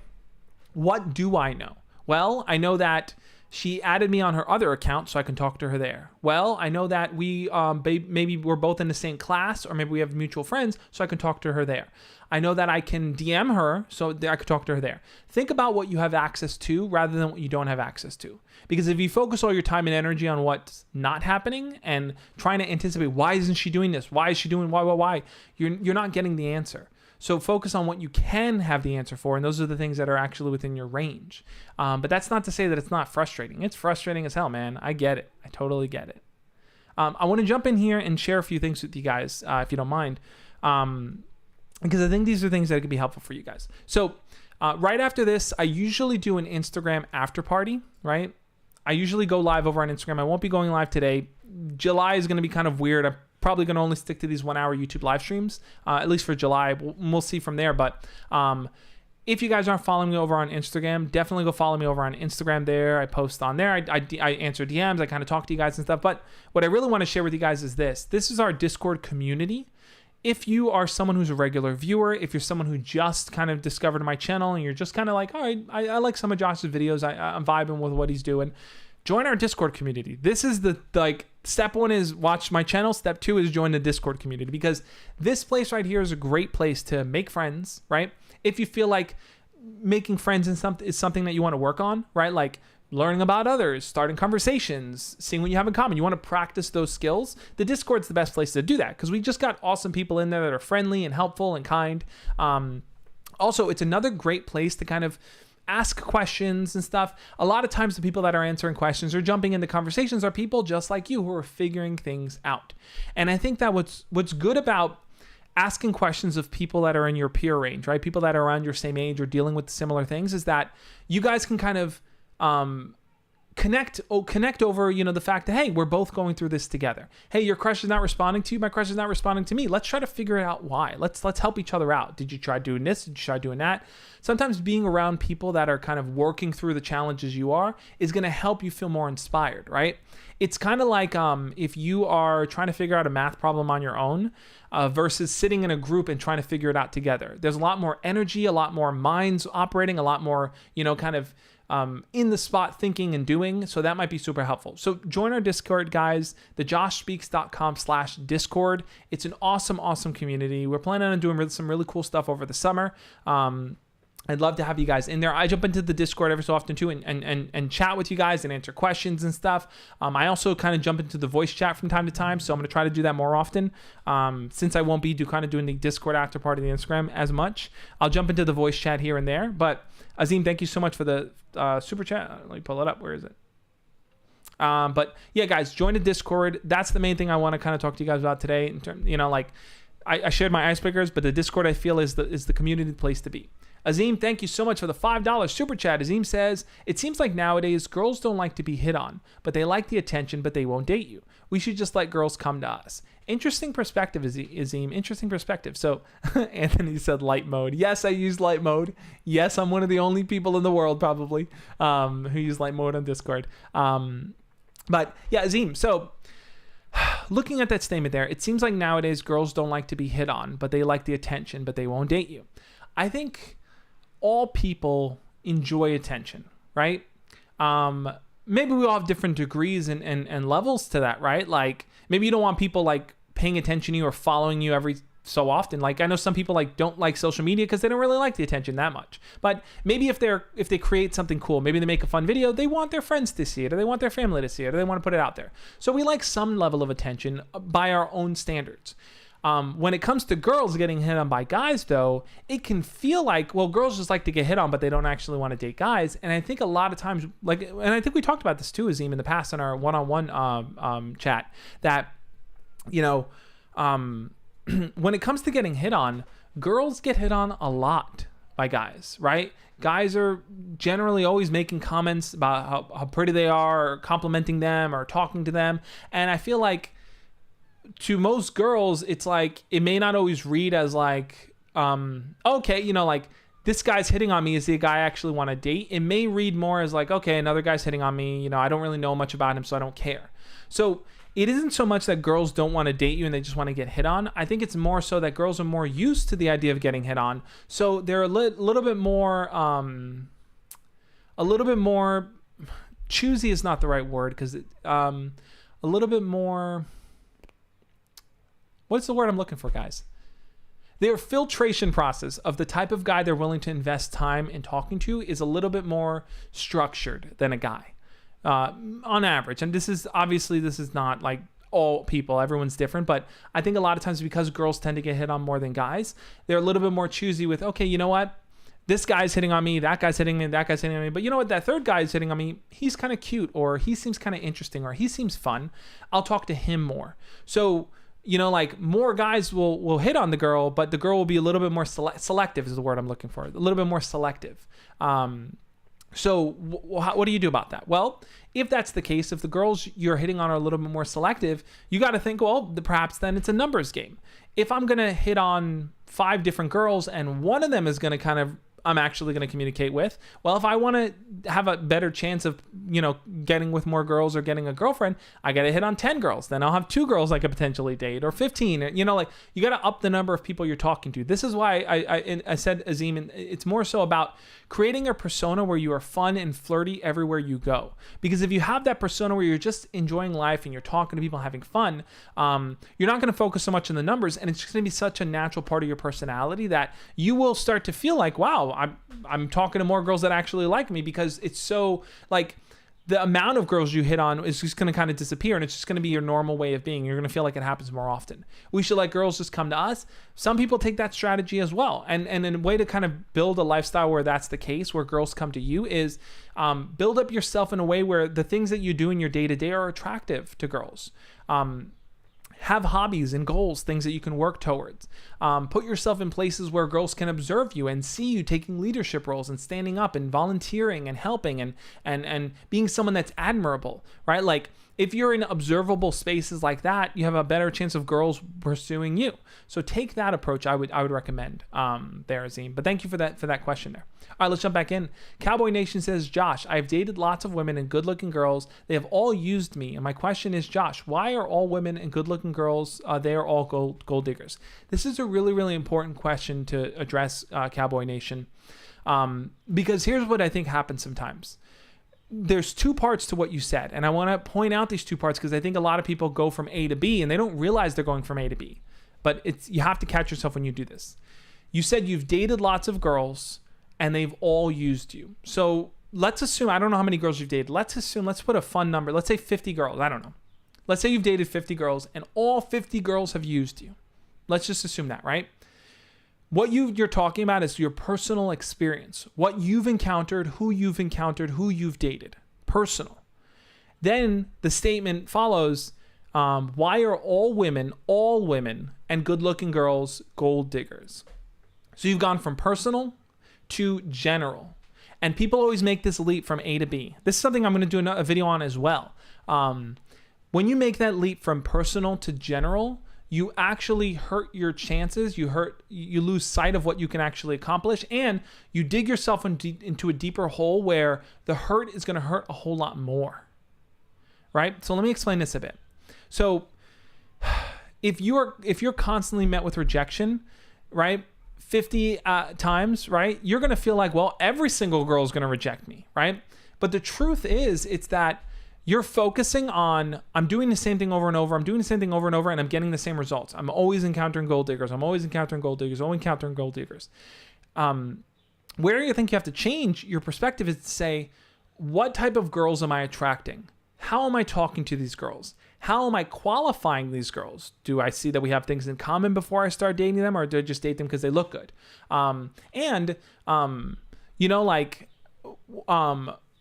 what do I know? Well, I know that she added me on her other account, so I can talk to her there. Well, I know that we maybe we're both in the same class, or maybe we have mutual friends, so I can talk to her there. I know that I can DM her, so I could talk to her there. Think about what you have access to rather than what you don't have access to. Because if you focus all your time and energy on what's not happening and trying to anticipate, why isn't she doing this? Why is she doing why? You're not getting the answer. So focus on what you can have the answer for, and those are the things that are actually within your range. But that's not to say that it's not frustrating. It's frustrating as hell, man. I get it. I totally get it. I want to jump in here and share a few things with you guys, if you don't mind, because I think these are things that could be helpful for you guys. So right after this, I usually do an Instagram after party, right? I usually go live over on Instagram. I won't be going live today. July is going to be kind of weird. I'm probably going to only stick to these 1 hour YouTube live streams, at least for July. We'll see from there. But if you guys aren't following me over on Instagram, definitely go follow me over on Instagram there. I post on there. I answer DMs. I kind of talk to you guys and stuff. But what I really want to share with you guys is this. This is our Discord community. If you are someone who's a regular viewer, if you're someone who just kind of discovered my channel and you're just kind of like, all right, I like some of Josh's videos. I'm vibing with what he's doing. Join our Discord community. This is step one is watch my channel. Step two is join the Discord community, because this place right here is a great place to make friends, right? If you feel like making friends is something that you want to work on, right? Like learning about others, starting conversations, seeing what you have in common. You want to practice those skills. The Discord's the best place to do that, because we just got awesome people in there that are friendly and helpful and kind. Also, it's another great place to kind of ask questions and stuff. A lot of times the people that are answering questions or jumping into conversations are people just like you who are figuring things out. And I think that what's good about asking questions of people that are in your peer range, right? People that are around your same age or dealing with similar things, is that you guys can kind of connect over, the fact that, hey, we're both going through this together. Hey, your crush is not responding to you. My crush is not responding to me. Let's try to figure out why. Let's help each other out. Did you try doing this? Did you try doing that? Sometimes being around people that are kind of working through the challenges you are is going to help you feel more inspired, right? It's kind of like if you are trying to figure out a math problem on your own versus sitting in a group and trying to figure it out together. There's a lot more energy, a lot more minds operating, a lot more, kind of in the spot thinking and doing. So that might be super helpful. So join our Discord, guys, thejoshspeaks.com/Discord. It's an awesome community. We're planning on doing some really cool stuff over the summer. I'd love to have you guys in there. I jump into the Discord every so often too and chat with you guys and answer questions and stuff. I also kind of jump into the voice chat from time to time, so I'm going to try to do that more often. Since I won't be doing the Discord after part of the Instagram as much, I'll jump into the voice chat here and there. But Azim, thank you so much for the super chat. Let me pull it up. Where is it? But yeah, guys, join the Discord. That's the main thing I want to kind of talk to you guys about today. In terms, I shared my icebreakers, but the Discord I feel is the community place to be. Azim, thank you so much for the $5 super chat. Azim says, it seems like nowadays girls don't like to be hit on, but they like the attention, but they won't date you. We should just let girls come to us. Interesting perspective, Azim. Interesting perspective. So Anthony said light mode. Yes, I use light mode. Yes, I'm one of the only people in the world probably who use light mode on Discord. But yeah, Azim, so looking at that statement there, it seems like nowadays girls don't like to be hit on, but they like the attention, but they won't date you. I think all people enjoy attention, right? Maybe we all have different degrees and levels to that, right? Like maybe you don't want people like paying attention to you or following you every so often. Like I know some people like don't like social media because they don't really like the attention that much. But maybe if they create something cool, maybe they make a fun video, they want their friends to see it, or they want their family to see it, or they want to put it out there. So we like some level of attention by our own standards. When it comes to girls getting hit on by guys, though, it can feel like, well, girls just like to get hit on, but they don't actually want to date guys. And I think a lot of times, and I think we talked about this too, Azim, in the past in our one-on-one chat, that, when it comes to getting hit on, girls get hit on a lot by guys, right? Guys are generally always making comments about how pretty they are, or complimenting them, or talking to them. And I feel like, to most girls, it's like it may not always read as like okay, like this guy's hitting on me. Is the guy I actually want to date? It may read more as like, okay, another guy's hitting on me, I don't really know much about him, so I don't care. So it isn't so much that girls don't want to date you and they just want to get hit on. I think it's more so that girls are more used to the idea of getting hit on, so they're a little bit more choosy is not the right word, because a little bit more. What's the word I'm looking for, guys? Their filtration process of the type of guy they're willing to invest time in talking to is a little bit more structured than a guy, on average. And this is not like all people, everyone's different, but I think a lot of times because girls tend to get hit on more than guys, they're a little bit more choosy with, okay, you know what? This guy's hitting on me, that guy's hitting me, that guy's hitting on me, but you know what? That third guy is hitting on me. He's kind of cute, or he seems kind of interesting, or he seems fun. I'll talk to him more. So, like more guys will hit on the girl, but the girl will be a little bit more selective is the word I'm looking for. A little bit more selective. So what do you do about that? Well, if that's the case, if the girls you're hitting on are a little bit more selective, you got to think, well, perhaps then it's a numbers game. If I'm going to hit on 5 different girls and one of them is going to I'm actually going to communicate with. Well, if I want to have a better chance of, getting with more girls or getting a girlfriend, I got to hit on 10 girls. Then I'll have 2 girls I could potentially date, or 15. You got to up the number of people you're talking to. This is why I said, Azim, it's more so about creating a persona where you are fun and flirty everywhere you go. Because if you have that persona where you're just enjoying life and you're talking to people, having fun, you're not going to focus so much on the numbers, and it's just going to be such a natural part of your personality that you will start to feel like, wow, I'm talking to more girls that actually like me, because it's so like the amount of girls you hit on is just going to kind of disappear, and it's just going to be your normal way of being. You're going to feel like it happens more often. We should let girls just come to us. Some people take that strategy as well. And in a way to kind of build a lifestyle where that's the case, where girls come to you, is build up yourself in a way where the things that you do in your day-to-day are attractive to girls. Have hobbies and goals, things that you can work towards. Put yourself in places where girls can observe you and see you taking leadership roles and standing up and volunteering and helping and being someone that's admirable, right? Like, if you're in observable spaces like that, you have a better chance of girls pursuing you. So take that approach. I would recommend there, Azim. But thank you for that question there. All right, let's jump back in. Cowboy Nation says, Josh, I've dated lots of women and good-looking girls. They have all used me. And my question is, Josh, why are all women and good-looking girls, they are all gold diggers? This is a really, really important question to address, Cowboy Nation. Because here's what I think happens sometimes. There's two parts to what you said, and I want to point out these two parts because I think a lot of people go from A to B and they don't realize they're going from A to B. But you have to catch yourself when you do this. You said you've dated lots of girls and they've all used you. So let's assume, I don't know how many girls you've dated. Let's put a fun number. Let's say 50 girls. I don't know. Let's say you've dated 50 girls and all 50 girls have used you. Let's just assume that, right? What you're talking about is your personal experience, what you've encountered, who you've dated, personal. Then the statement follows, why are all women, and good-looking girls gold diggers? So you've gone from personal to general. And people always make this leap from A to B. This is something I'm going to do a video on as well. When you make that leap from personal to general, you actually hurt your chances. You lose sight of what you can actually accomplish, and you dig yourself into a deeper hole where the hurt is going to hurt a whole lot more. Right? So let me explain this a bit. So if you're constantly met with rejection, right, 50 times, right, you're going to feel like, well, every single girl is going to reject me, right? But the truth is, it's that you're focusing on, I'm doing the same thing over and over, and I'm getting the same results. I'm always encountering gold diggers. Where you think you have to change your perspective is to say, what type of girls am I attracting? How am I talking to these girls? How am I qualifying these girls? Do I see that we have things in common before I start dating them, or do I just date them because they look good?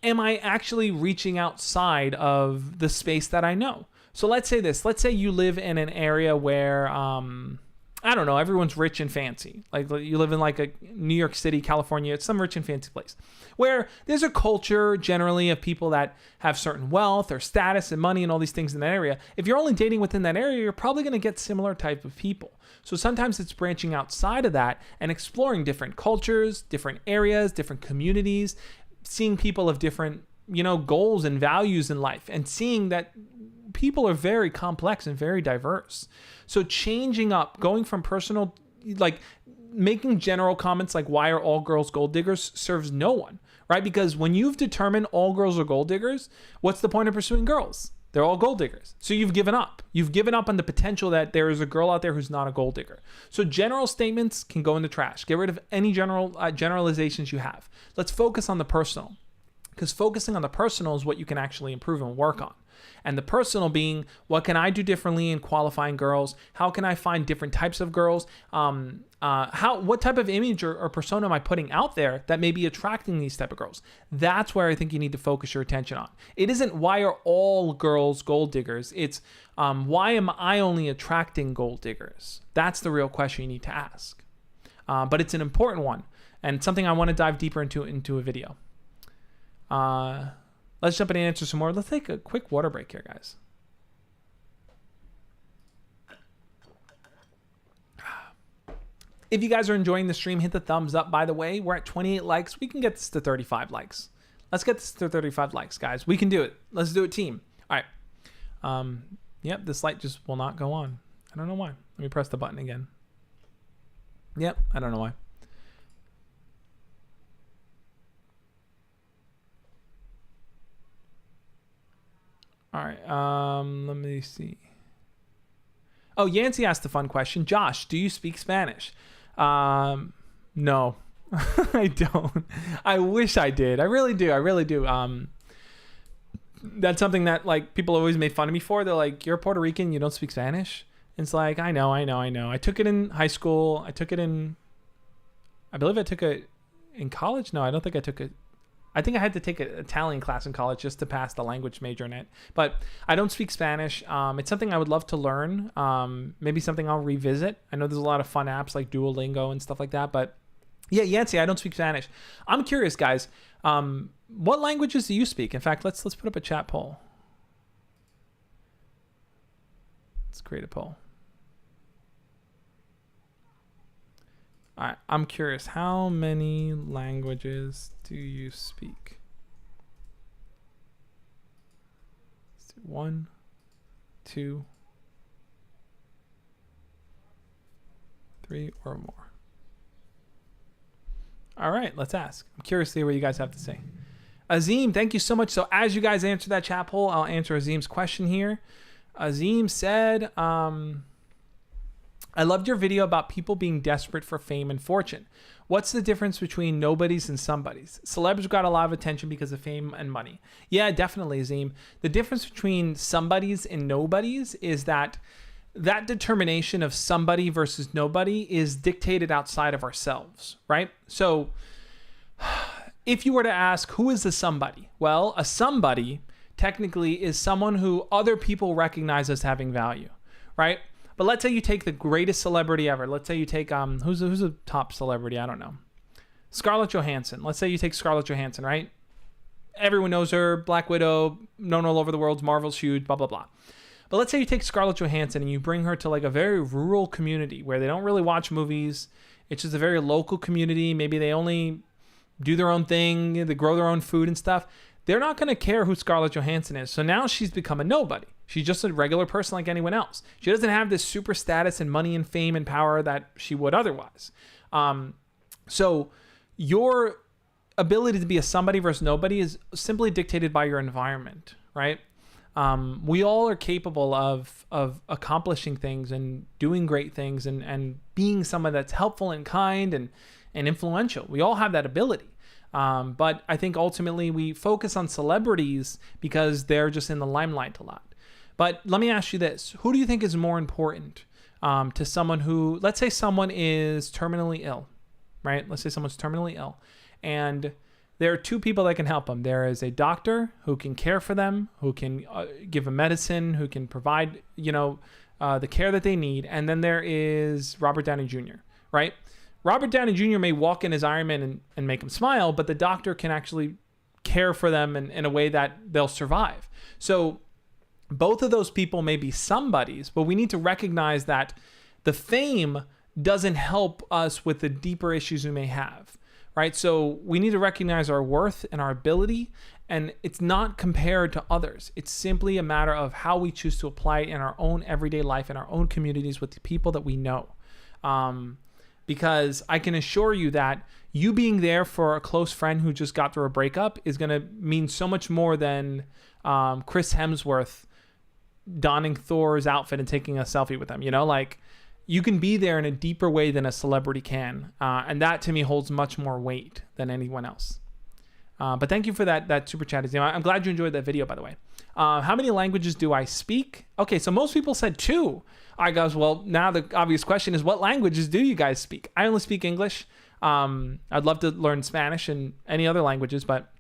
Am I actually reaching outside of the space that I know? So let's say you live in an area where, I don't know, everyone's rich and fancy. Like you live in like a New York City, California, it's some rich and fancy place where there's a culture generally of people that have certain wealth or status and money and all these things in that area. If you're only dating within that area, you're probably going to get similar type of people. So sometimes it's branching outside of that and exploring different cultures, different areas, different communities, seeing people of different, goals and values in life, and seeing that people are very complex and very diverse. So changing up, going from personal, like making general comments like, why are all girls gold diggers, serves no one, right? Because when you've determined all girls are gold diggers, what's the point of pursuing girls? They're all gold diggers. So you've given up. You've given up on the potential that there is a girl out there who's not a gold digger. So general statements can go in the trash. Get rid of any generalizations you have. Let's focus on the personal, because focusing on the personal is what you can actually improve and work on. And the personal being, what can I do differently in qualifying girls? How can I find different types of girls? What type of image or persona am I putting out there that may be attracting these type of girls? That's where I think you need to focus your attention on. It isn't why are all girls gold diggers? It's why am I only attracting gold diggers? That's the real question you need to ask. But it's an important one, and something I want to dive deeper into a video. Let's jump in and answer some more. Let's take a quick water break here, guys. If you guys are enjoying the stream, hit the thumbs up. By the way, we're at 28 likes. We can get this to 35 likes. Let's get this to 35 likes, guys. We can do it. Let's do it, team. All right. Yep, this light just will not go on. I don't know why. Let me press the button again. Yep, I don't know why. All right, let me see. Oh, Yancey asked a fun question. Josh, do you speak Spanish? No, I don't. I wish I did. I really do. That's something that like people always made fun of me for. They're like, you're Puerto Rican, you don't speak Spanish? It's like, I know. I took it in high school. I believe I took it in college. No, I don't think I took it. I think I had to take an Italian class in college just to pass the language major in it. But I don't speak Spanish. It's something I would love to learn. Maybe something I'll revisit. I know there's a lot of fun apps like Duolingo and stuff like that. But yeah, Yancey, I don't speak Spanish. I'm curious, guys. What languages do you speak? In fact, let's put up a chat poll. Let's create a poll. All right, I'm curious. How many languages do you speak? Let's do 1, 2, 3, or more. All right, let's ask. I'm curious to hear what you guys have to say. Azim, thank you so much. So as you guys answer that chat poll, I'll answer Azim's question here. Azim said, I loved your video about people being desperate for fame and fortune. What's the difference between nobodies and somebodies? Celebs got a lot of attention because of fame and money. Yeah, definitely, Azim. The difference between somebodies and nobodies is that determination of somebody versus nobody is dictated outside of ourselves, right? So if you were to ask, who is a somebody? Well, a somebody technically is someone who other people recognize as having value, right? But let's say you take the greatest celebrity ever. Let's say you take, who's a top celebrity? I don't know. Scarlett Johansson. Let's say you take Scarlett Johansson, right? Everyone knows her, Black Widow, known all over the world, Marvel's huge, blah, blah, blah. But let's say you take Scarlett Johansson and you bring her to like a very rural community where they don't really watch movies. It's just a very local community. Maybe they only do their own thing. They grow their own food and stuff. They're not going to care who Scarlett Johansson is. So now she's become a nobody. She's just a regular person like anyone else. She doesn't have this super status and money and fame and power that she would otherwise. So your ability to be a somebody versus nobody is simply dictated by your environment, right? We all are capable of accomplishing things and doing great things and being someone that's helpful and kind and influential. We all have that ability. But I think ultimately we focus on celebrities because they're just in the limelight a lot. But let me ask you this. Who do you think is more important to someone who, let's say someone is terminally ill, right? Let's say someone's terminally ill. And there are two people that can help them. There is a doctor who can care for them, who can give them medicine, who can provide, the care that they need. And then there is Robert Downey Jr., right? Robert Downey Jr. may walk in as Iron Man and make them smile, but the doctor can actually care for them in a way that they'll survive. So both of those people may be somebodies, but we need to recognize that the fame doesn't help us with the deeper issues we may have, right? So we need to recognize our worth and our ability, and it's not compared to others. It's simply a matter of how we choose to apply it in our own everyday life, in our own communities with the people that we know. Because I can assure you that you being there for a close friend who just got through a breakup is going to mean so much more than Chris Hemsworth donning Thor's outfit and taking a selfie with them. Like you can be there in a deeper way than a celebrity can. And that to me holds much more weight than anyone else. But thank you for that super chat. I'm glad you enjoyed that video, by the way. How many languages do I speak? Okay, so most people said 2. All right, guys. Well, now the obvious question is, what languages do you guys speak? I only speak English. I'd love to learn Spanish and any other languages, but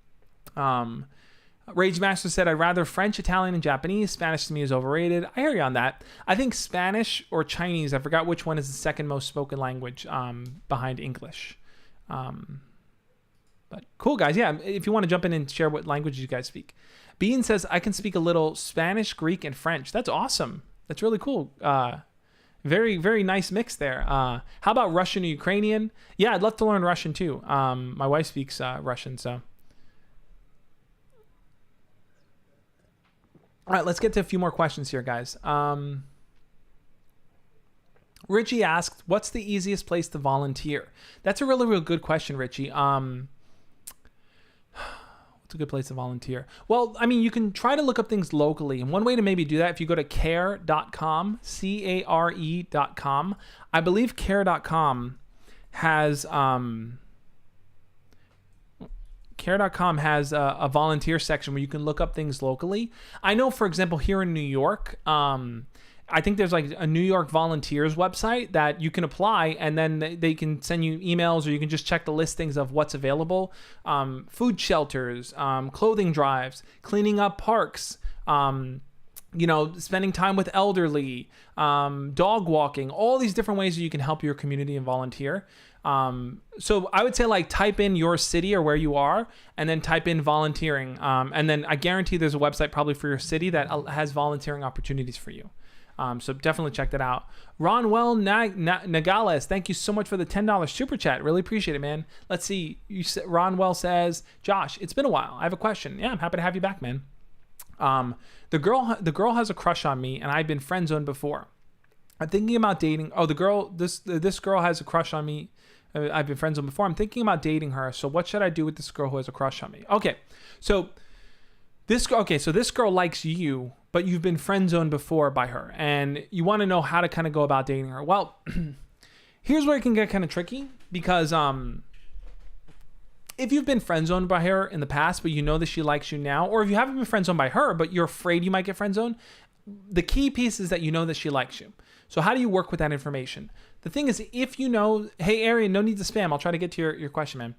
Rage Master said, I'd rather French, Italian, and Japanese. Spanish to me is overrated. I hear you on that. I think Spanish or Chinese, I forgot which one is the second most spoken language behind English. But cool, guys. Yeah, if you want to jump in and share what languages you guys speak. Bean says, I can speak a little Spanish, Greek, and French. That's awesome. That's really cool. Very, very nice mix there. How about Russian or Ukrainian? Yeah, I'd love to learn Russian too. My wife speaks Russian, so. All right, let's get to a few more questions here, guys. Richie asked, what's the easiest place to volunteer? That's a really, real good question, Richie. What's a good place to volunteer? Well, I mean, you can try to look up things locally. And one way to maybe do that, if you go to care.com, care.com, I believe care.com has care.com has a volunteer section where you can look up things locally. I know, for example, here in New York, I think there's like a New York Volunteers website that you can apply, and then they can send you emails, or you can just check the listings of what's available. Food shelters, clothing drives, cleaning up parks, spending time with elderly, dog walking, all these different ways that you can help your community and volunteer. So I would say like type in your city or where you are, and then type in volunteering. And then I guarantee there's a website probably for your city that has volunteering opportunities for you. So definitely check that out. Ronwell Nagales, thank you so much for the $10 super chat. Really appreciate it, man. Let's see. Ronwell says, Josh, it's been a while. I have a question. Yeah, I'm happy to have you back, man. The girl has a crush on me, and I've been friend zoned before. I'm thinking about dating. Oh, this girl has a crush on me. I've been friends with before. I'm thinking about dating her. So what should I do with this girl who has a crush on me? Okay. So this girl likes you, but you've been friend zoned before by her, and you want to know how to kind of go about dating her. Well, here's where it can get kind of tricky, because if you've been friend zoned by her in the past, but you know that she likes you now, or if you haven't been friend zoned by her, but you're afraid you might get friend zoned, the key piece is that you know that she likes you. So how do you work with that information? The thing is, if you know, hey, Arian, no need to spam. I'll try to get to your question, man.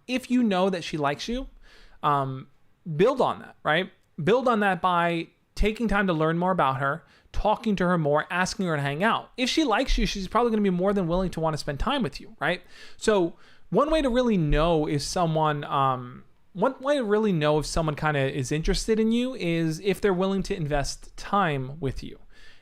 If you know that she likes you, build on that, right? Build on that by taking time to learn more about her, talking to her more, asking her to hang out. If she likes you, she's probably going to be more than willing to want to spend time with you, right? So one way to really know if someone kind of is interested in you is if they're willing to invest time with you.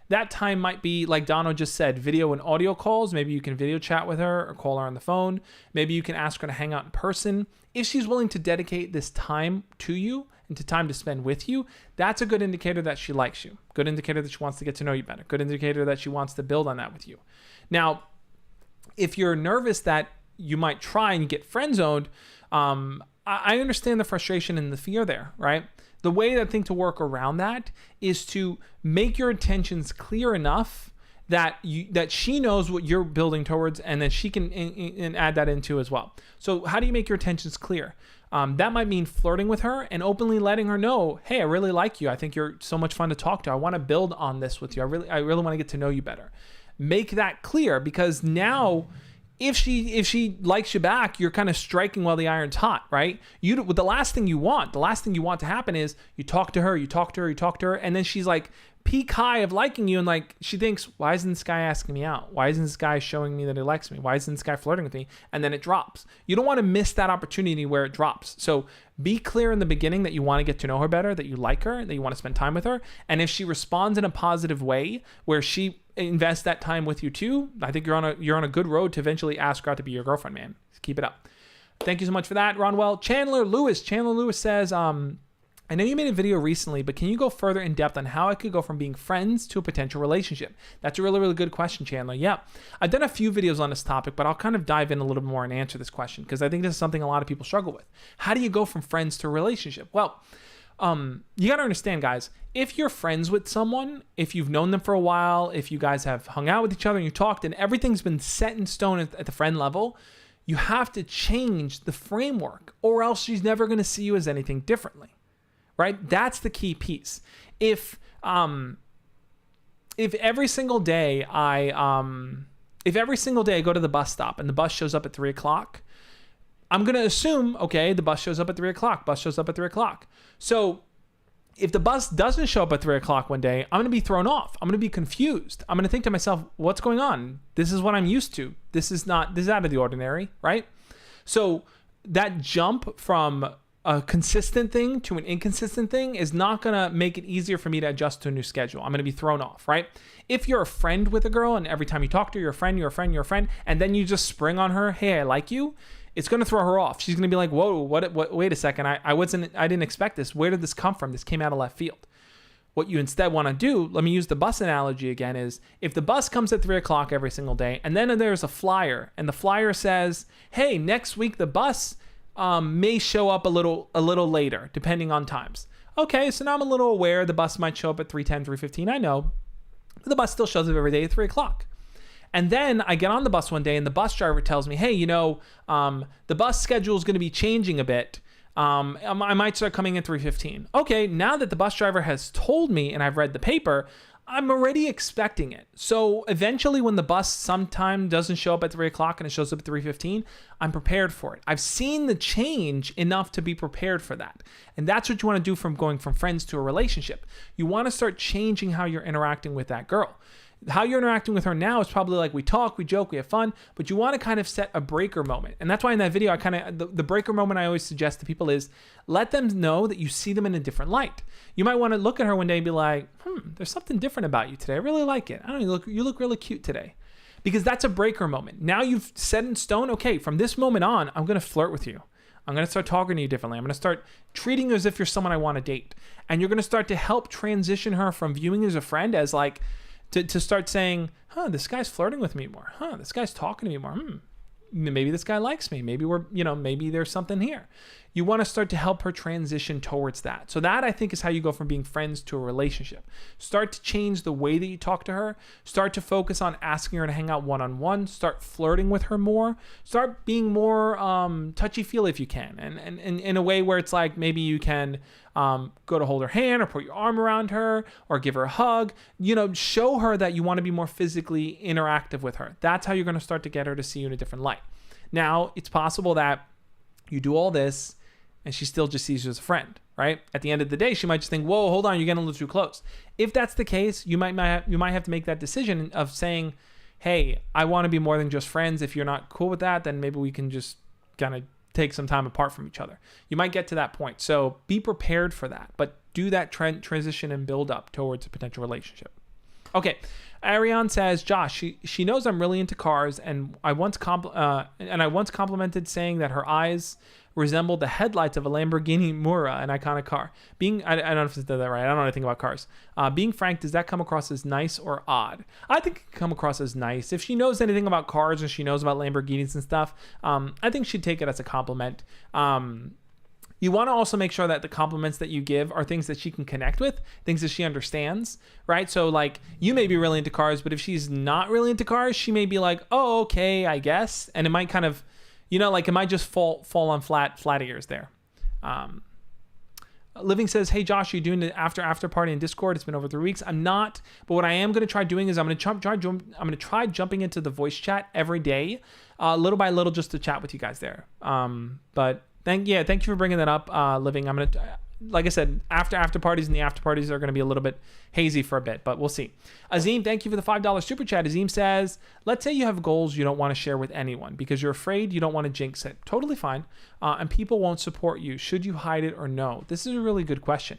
That time might be, like Dono just said, video and audio calls. Maybe you can video chat with her or call her on the phone. Maybe you can ask her to hang out in person. If she's willing to dedicate this time to you and to time to spend with you, that's a good indicator that she likes you. Good indicator that she wants to get to know you better. Good indicator that she wants to build on that with you. Now, if you're nervous that you might try and get friend zoned, I understand the frustration and the fear there, right? The way I think to work around that is to make your intentions clear enough that she knows what you're building towards, and then she can and add that into as well. So how do you make your intentions clear? That might mean flirting with her and openly letting her know, hey, I really like you. I think you're so much fun to talk to. I want to build on this with you. I really want to get to know you better. Make that clear, because now if she likes you back, you're kind of striking while the iron's hot, right? The last thing you want to happen is you talk to her, and then she's like peak high of liking you, and like she thinks, why isn't this guy asking me out? Why isn't this guy showing me that he likes me? Why isn't this guy flirting with me? And then it drops. You don't want to miss that opportunity where it drops. So be clear in the beginning that you want to get to know her better, that you like her, that you want to spend time with her. And if she responds in a positive way where she invests that time with you too, I think you're on a good road to eventually ask her out to be your girlfriend, man. Just keep it up. Thank you so much for that, Ronwell. Chandler Lewis says, I know you made a video recently, but can you go further in depth on how I could go from being friends to a potential relationship? That's a really, really good question, Chandler. Yeah, I've done a few videos on this topic, but I'll kind of dive in a little bit more and answer this question, because I think this is something a lot of people struggle with. How do you go from friends to a relationship? Well, you got to understand, guys, if you're friends with someone, if you've known them for a while, if you guys have hung out with each other and you talked and everything's been set in stone at the friend level, you have to change the framework, or else she's never going to see you as anything differently. Right? That's the key piece. If every single day I go to the bus stop and the bus shows up at 3:00, I'm going to assume, okay, the bus shows up at 3:00. So if the bus doesn't show up at 3:00 one day, I'm going to be thrown off. I'm going to be confused. I'm going to think to myself, what's going on? This is what I'm used to. This is out of the ordinary, right? So that jump from a consistent thing to an inconsistent thing is not going to make it easier for me to adjust to a new schedule. I'm going to be thrown off, right? If you're a friend with a girl and every time you talk to her, you're a friend, and then you just spring on her, hey, I like you, it's going to throw her off. She's going to be like, whoa, what, wait a second. I didn't expect this. Where did this come from? This came out of left field. What you instead want to do, let me use the bus analogy again, is if the bus comes at 3:00 every single day, and then there's a flyer, and the flyer says, hey, next week the bus may show up a little later, depending on times. Okay, so now I'm a little aware the bus might show up at 3:10, 3:15. I know, but the bus still shows up every day at 3:00. And then I get on the bus one day, and the bus driver tells me, hey, the bus schedule is going to be changing a bit. I might start coming in 3:15. Okay, now that the bus driver has told me and I've read the paper, I'm already expecting it. So eventually when the bus sometime doesn't show up at 3 o'clock and it shows up at 3:15, I'm prepared for it. I've seen the change enough to be prepared for that. And that's what you want to do from going from friends to a relationship. You want to start changing how you're interacting with that girl. How you're interacting with her now is probably like we talk, we joke, we have fun, but you want to kind of set a breaker moment. And that's why in that video, the breaker moment I always suggest to people is let them know that you see them in a different light. You might want to look at her one day and be like, there's something different about you today. I really like it. I don't know, you look really cute today. Because that's a breaker moment. Now you've set in stone, okay, from this moment on, I'm going to flirt with you. I'm going to start talking to you differently. I'm going to start treating you as if you're someone I want to date. And you're going to start to help transition her from viewing you as a friend as like, to start saying, this guy's flirting with me more. This guy's talking to me more. Maybe this guy likes me. Maybe maybe there's something here. You want to start to help her transition towards that. So that I think is how you go from being friends to a relationship. Start to change the way that you talk to her. Start to focus on asking her to hang out one-on-one. Start flirting with her more. Start being more touchy-feely if you can. And in a way where it's like maybe you can go to hold her hand or put your arm around her or give her a hug. Show her that you want to be more physically interactive with her. That's how you're going to start to get her to see you in a different light. Now, it's possible that you do all this and she still just sees you as a friend, right? At the end of the day, she might just think, whoa, hold on, you're getting a little too close. If that's the case, you might have to make that decision of saying, hey, I want to be more than just friends. If you're not cool with that, then maybe we can just kind of take some time apart from each other. You might get to that point. So be prepared for that, but do that transition and build up towards a potential relationship. Okay. Ariane says, Josh, she knows I'm really into cars, and I once complimented saying that her eyes resembled the headlights of a Lamborghini Mura, an iconic car. I don't know if I said that right. I don't know anything about cars. Being frank, does that come across as nice or odd? I think it can come across as nice. If she knows anything about cars and she knows about Lamborghinis and stuff, I think she'd take it as a compliment. You want to also make sure that the compliments that you give are things that she can connect with, things that she understands, right? So like you may be really into cars, but if she's not really into cars, she may be like, oh, okay, I guess. And it might kind of, it might just fall on flat ears there. Living says, hey, Josh, are you doing the after party in Discord? It's been over 3 weeks. I'm not, but what I am going to try doing is I'm going to try jumping into the voice chat every day, little by little, just to chat with you guys there. But thank you for bringing that up, Living. I'm going to, like I said, after parties and the after parties are going to be a little bit hazy for a bit, but we'll see. Azim, thank you for the $5 super chat. Azim says, let's say you have goals you don't want to share with anyone because you're afraid you don't want to jinx it. Totally fine. And people won't support you. Should you hide it or no? This is a really good question.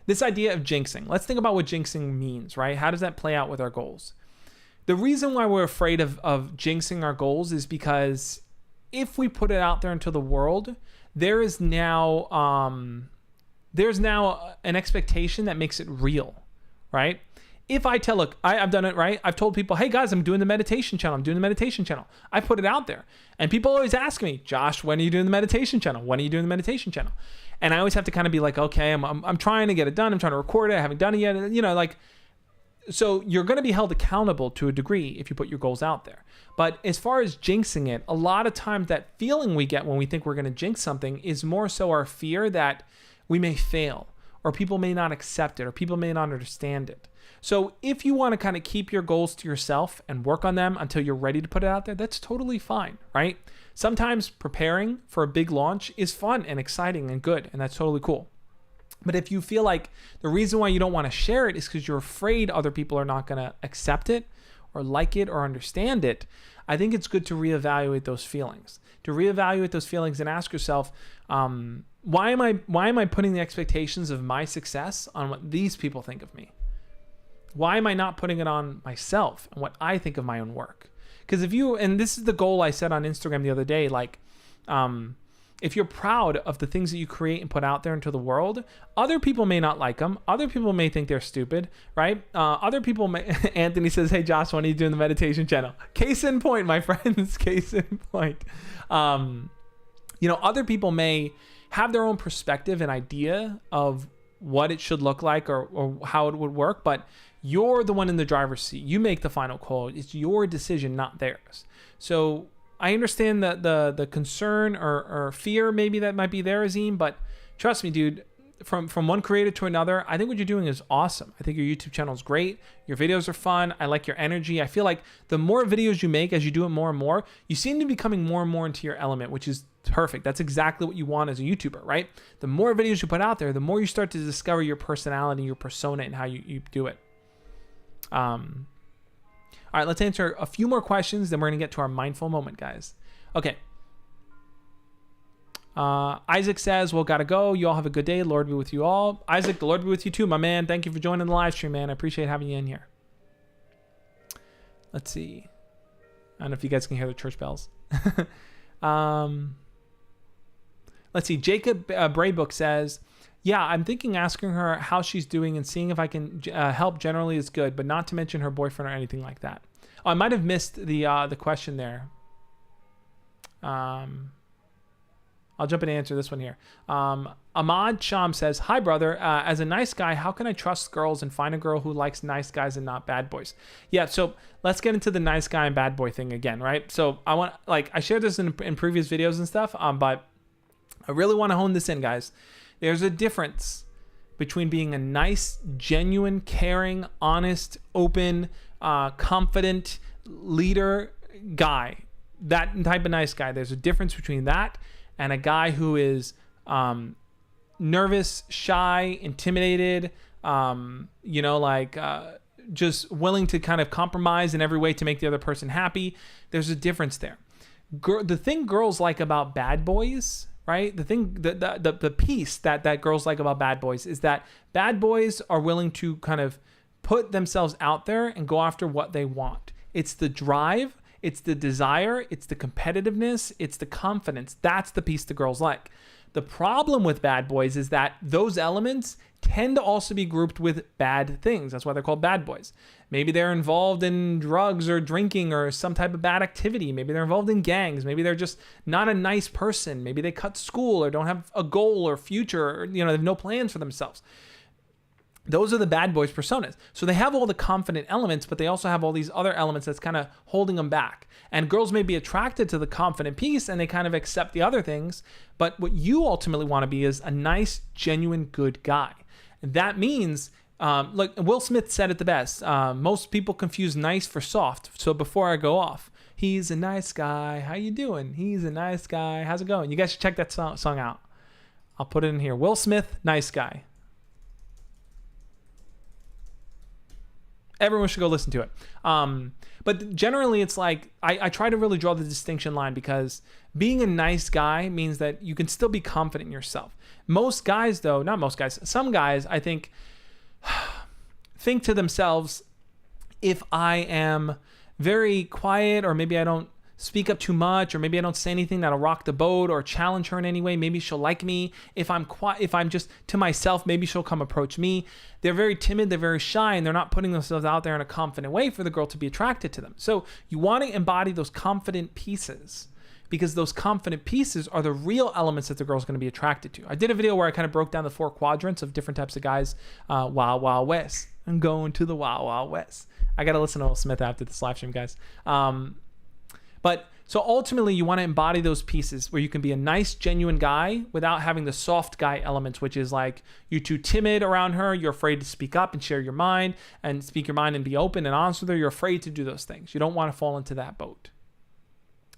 This idea of jinxing. Let's think about what jinxing means, right? How does that play out with our goals? The reason why we're afraid of jinxing our goals is because if we put it out there into the world, there's now an expectation that makes it real, right? If I tell, look, I've done it, right? I've told people, hey guys, I'm doing the meditation channel. I put it out there. And people always ask me, Josh, when are you doing the meditation channel? And I always have to kind of be like, okay, I'm trying to get it done. I'm trying to record it. I haven't done it yet. So you're going to be held accountable to a degree if you put your goals out there. But as far as jinxing it, a lot of times that feeling we get when we think we're going to jinx something is more so our fear that we may fail, or people may not accept it, or people may not understand it. So if you want to kind of keep your goals to yourself and work on them until you're ready to put it out there, that's totally fine, right? Sometimes preparing for a big launch is fun and exciting and good, and that's totally cool. But if you feel like the reason why you don't want to share it is because you're afraid other people are not going to accept it or like it or understand it, I think it's good to reevaluate those feelings. And ask yourself, why am I putting the expectations of my success on what these people think of me? Why am I not putting it on myself and what I think of my own work? Because and this is the goal I set on Instagram the other day, like, if you're proud of the things that you create and put out there into the world, other people may not like them. Other people may think they're stupid, right? Other people may... Anthony says, hey, Josh, when are you doing the meditation channel? Case in point, my friends. Case in point. Other people may have their own perspective and idea of what it should look like or how it would work, but you're the one in the driver's seat. You make the final call. It's your decision, not theirs. So... I understand the concern or fear maybe that might be there, Azim, but trust me, dude, from one creator to another, I think what you're doing is awesome. I think your YouTube channel is great. Your videos are fun. I like your energy. I feel like the more videos you make, as you do it more and more, you seem to be becoming more and more into your element, which is perfect. That's exactly what you want as a YouTuber, right? The more videos you put out there, the more you start to discover your personality, your persona, and how you do it. All right, let's answer a few more questions, then we're going to get to our mindful moment, guys. Okay. Isaac says, well, gotta go. You all have a good day. Lord be with you all. Isaac, the Lord be with you too, my man. Thank you for joining the live stream, man. I appreciate having you in here. Let's see. I don't know if you guys can hear the church bells. Let's see. Jacob Braybook says, yeah, I'm thinking asking her how she's doing and seeing if I can help generally is good, but not to mention her boyfriend or anything like that. Oh, I might have missed the question there. I'll jump in and answer this one here. Ahmad Sham says, hi, brother. As a nice guy, how can I trust girls and find a girl who likes nice guys and not bad boys? Yeah, so let's get into the nice guy and bad boy thing again, right? So I shared this in previous videos and stuff, but I really want to hone this in, guys. There's a difference between being a nice, genuine, caring, honest, open, confident leader guy. That type of nice guy. There's a difference between that and a guy who is nervous, shy, intimidated, just willing to kind of compromise in every way to make the other person happy. There's a difference there. The thing girls like about bad boys, right? The piece that girls like about bad boys is that bad boys are willing to kind of put themselves out there and go after what they want. It's the drive. It's the desire, it's the competitiveness, it's the confidence. That's the piece the girls like. The problem with bad boys is that those elements tend to also be grouped with bad things. That's why they're called bad boys. Maybe they're involved in drugs or drinking or some type of bad activity. Maybe they're involved in gangs. Maybe they're just not a nice person. Maybe they cut school or don't have a goal or future, or, they have no plans for themselves. Those are the bad boys personas. So they have all the confident elements, but they also have all these other elements that's kind of holding them back. And girls may be attracted to the confident piece and they kind of accept the other things. But what you ultimately want to be is a nice, genuine, good guy. And that means, like Will Smith said it the best, most people confuse nice for soft. So before I go off, he's a nice guy. How you doing? He's a nice guy. How's it going? You guys should check that song out. I'll put it in here. Will Smith, nice guy. Everyone should go listen to it. But generally, it's like, I try to really draw the distinction line because being a nice guy means that you can still be confident in yourself. Most guys, though, not most guys, some guys, I think to themselves, if I am very quiet or maybe I don't speak up too much, or maybe I don't say anything that'll rock the boat or challenge her in any way, maybe she'll like me. If I'm quiet, if I'm just to myself, maybe she'll come approach me. They're very timid, they're very shy, and they're not putting themselves out there in a confident way for the girl to be attracted to them. So you want to embody those confident pieces, because those confident pieces are the real elements that the girl's going to be attracted to. I did a video where I kind of broke down the 4 quadrants of different types of guys. Wild Wild West. I'm going to the Wild Wild West. I got to listen to Will Smith after this live stream, guys. But so ultimately you want to embody those pieces where you can be a nice, genuine guy without having the soft guy elements, which is like you're too timid around her. You're afraid to speak up and share your mind and speak your mind and be open and honest with her. You're afraid to do those things. You don't want to fall into that boat.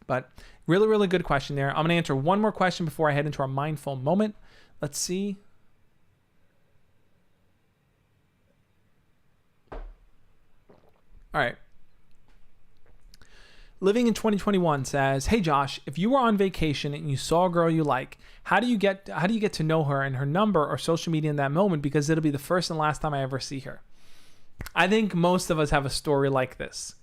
But really, really good question there. I'm going to answer one more question before I head into our mindful moment. Let's see. All right. Living in 2021 says, hey Josh, if you were on vacation and you saw a girl you like, how do you get to know her and her number or social media in that moment? Because it'll be the first and last time I ever see her. I think most of us have a story like this.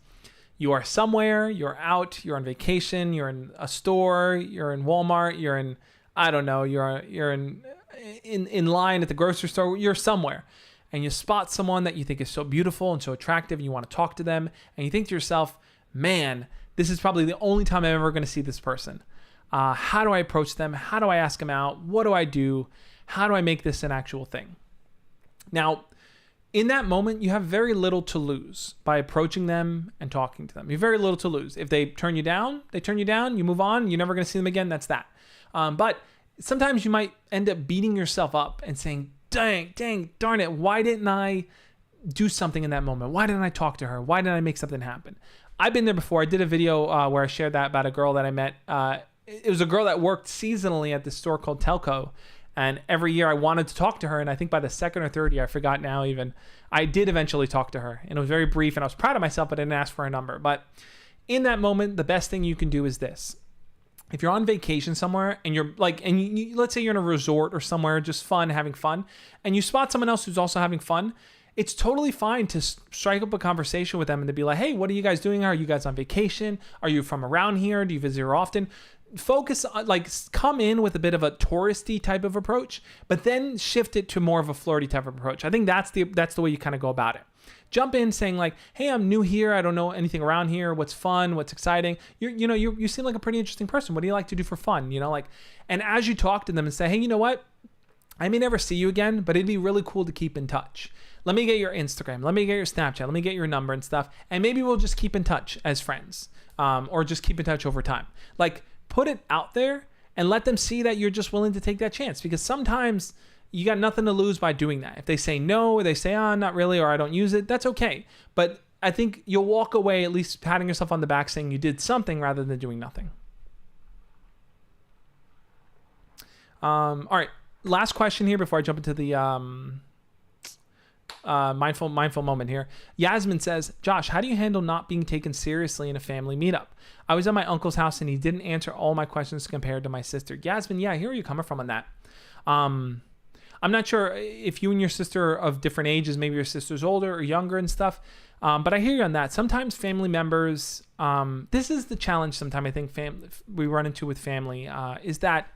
You are somewhere, you're out, you're on vacation, you're in a store, you're in Walmart, you're in, I don't know, you're in line at the grocery store, you're somewhere. And you spot someone that you think is so beautiful and so attractive and you want to talk to them. And you think to yourself, man, this is probably the only time I'm ever going to see this person. How do I approach them? How do I ask them out? What do I do? How do I make this an actual thing? Now, in that moment, you have very little to lose by approaching them and talking to them. You have very little to lose. If they turn you down, they turn you down, you move on, you're never going to see them again, that's that. But sometimes you might end up beating yourself up and saying, dang, darn it, why didn't I do something in that moment? Why didn't I talk to her? Why didn't I make something happen? I've been there before. I did a video where I shared that about a girl that I met. It was a girl that worked seasonally at this store called Telco. And every year I wanted to talk to her. And I think by the second or third year, I forgot now even, I did eventually talk to her. And it was very brief and I was proud of myself, but I didn't ask for a number. But in that moment, the best thing you can do is this. If you're on vacation somewhere and you're like, and let's say you're in a resort or somewhere, just fun, having fun, and you spot someone else who's also having fun, it's totally fine to strike up a conversation with them and to be like, hey, what are you guys doing? Are you guys on vacation? Are you from around here? Do you visit here often? Focus, like, come in with a bit of a touristy type of approach, but then shift it to more of a flirty type of approach. I think that's the way you kind of go about it. Jump in saying like, hey, I'm new here. I don't know anything around here. What's fun? What's exciting? You seem like a pretty interesting person. What do you like to do for fun? And as you talk to them and say, hey, you know what? I may never see you again, but it'd be really cool to keep in touch. Let me get your Instagram. Let me get your Snapchat. Let me get your number and stuff. And maybe we'll just keep in touch as friends, or just keep in touch over time. Like, put it out there and let them see that you're just willing to take that chance, because sometimes you got nothing to lose by doing that. If they say no, or they say, not really, or I don't use it, that's okay. But I think you'll walk away at least patting yourself on the back saying you did something rather than doing nothing. All right. Last question here before I jump into the mindful moment here. Yasmin says, Josh, how do you handle not being taken seriously in a family meetup? I was at my uncle's house and he didn't answer all my questions compared to my sister. Yasmin, yeah, I hear where you're coming from on that. I'm not sure if you and your sister are of different ages, maybe your sister's older or younger and stuff. But I hear you on that. Sometimes family members, this is the challenge sometimes I think we run into with family, is that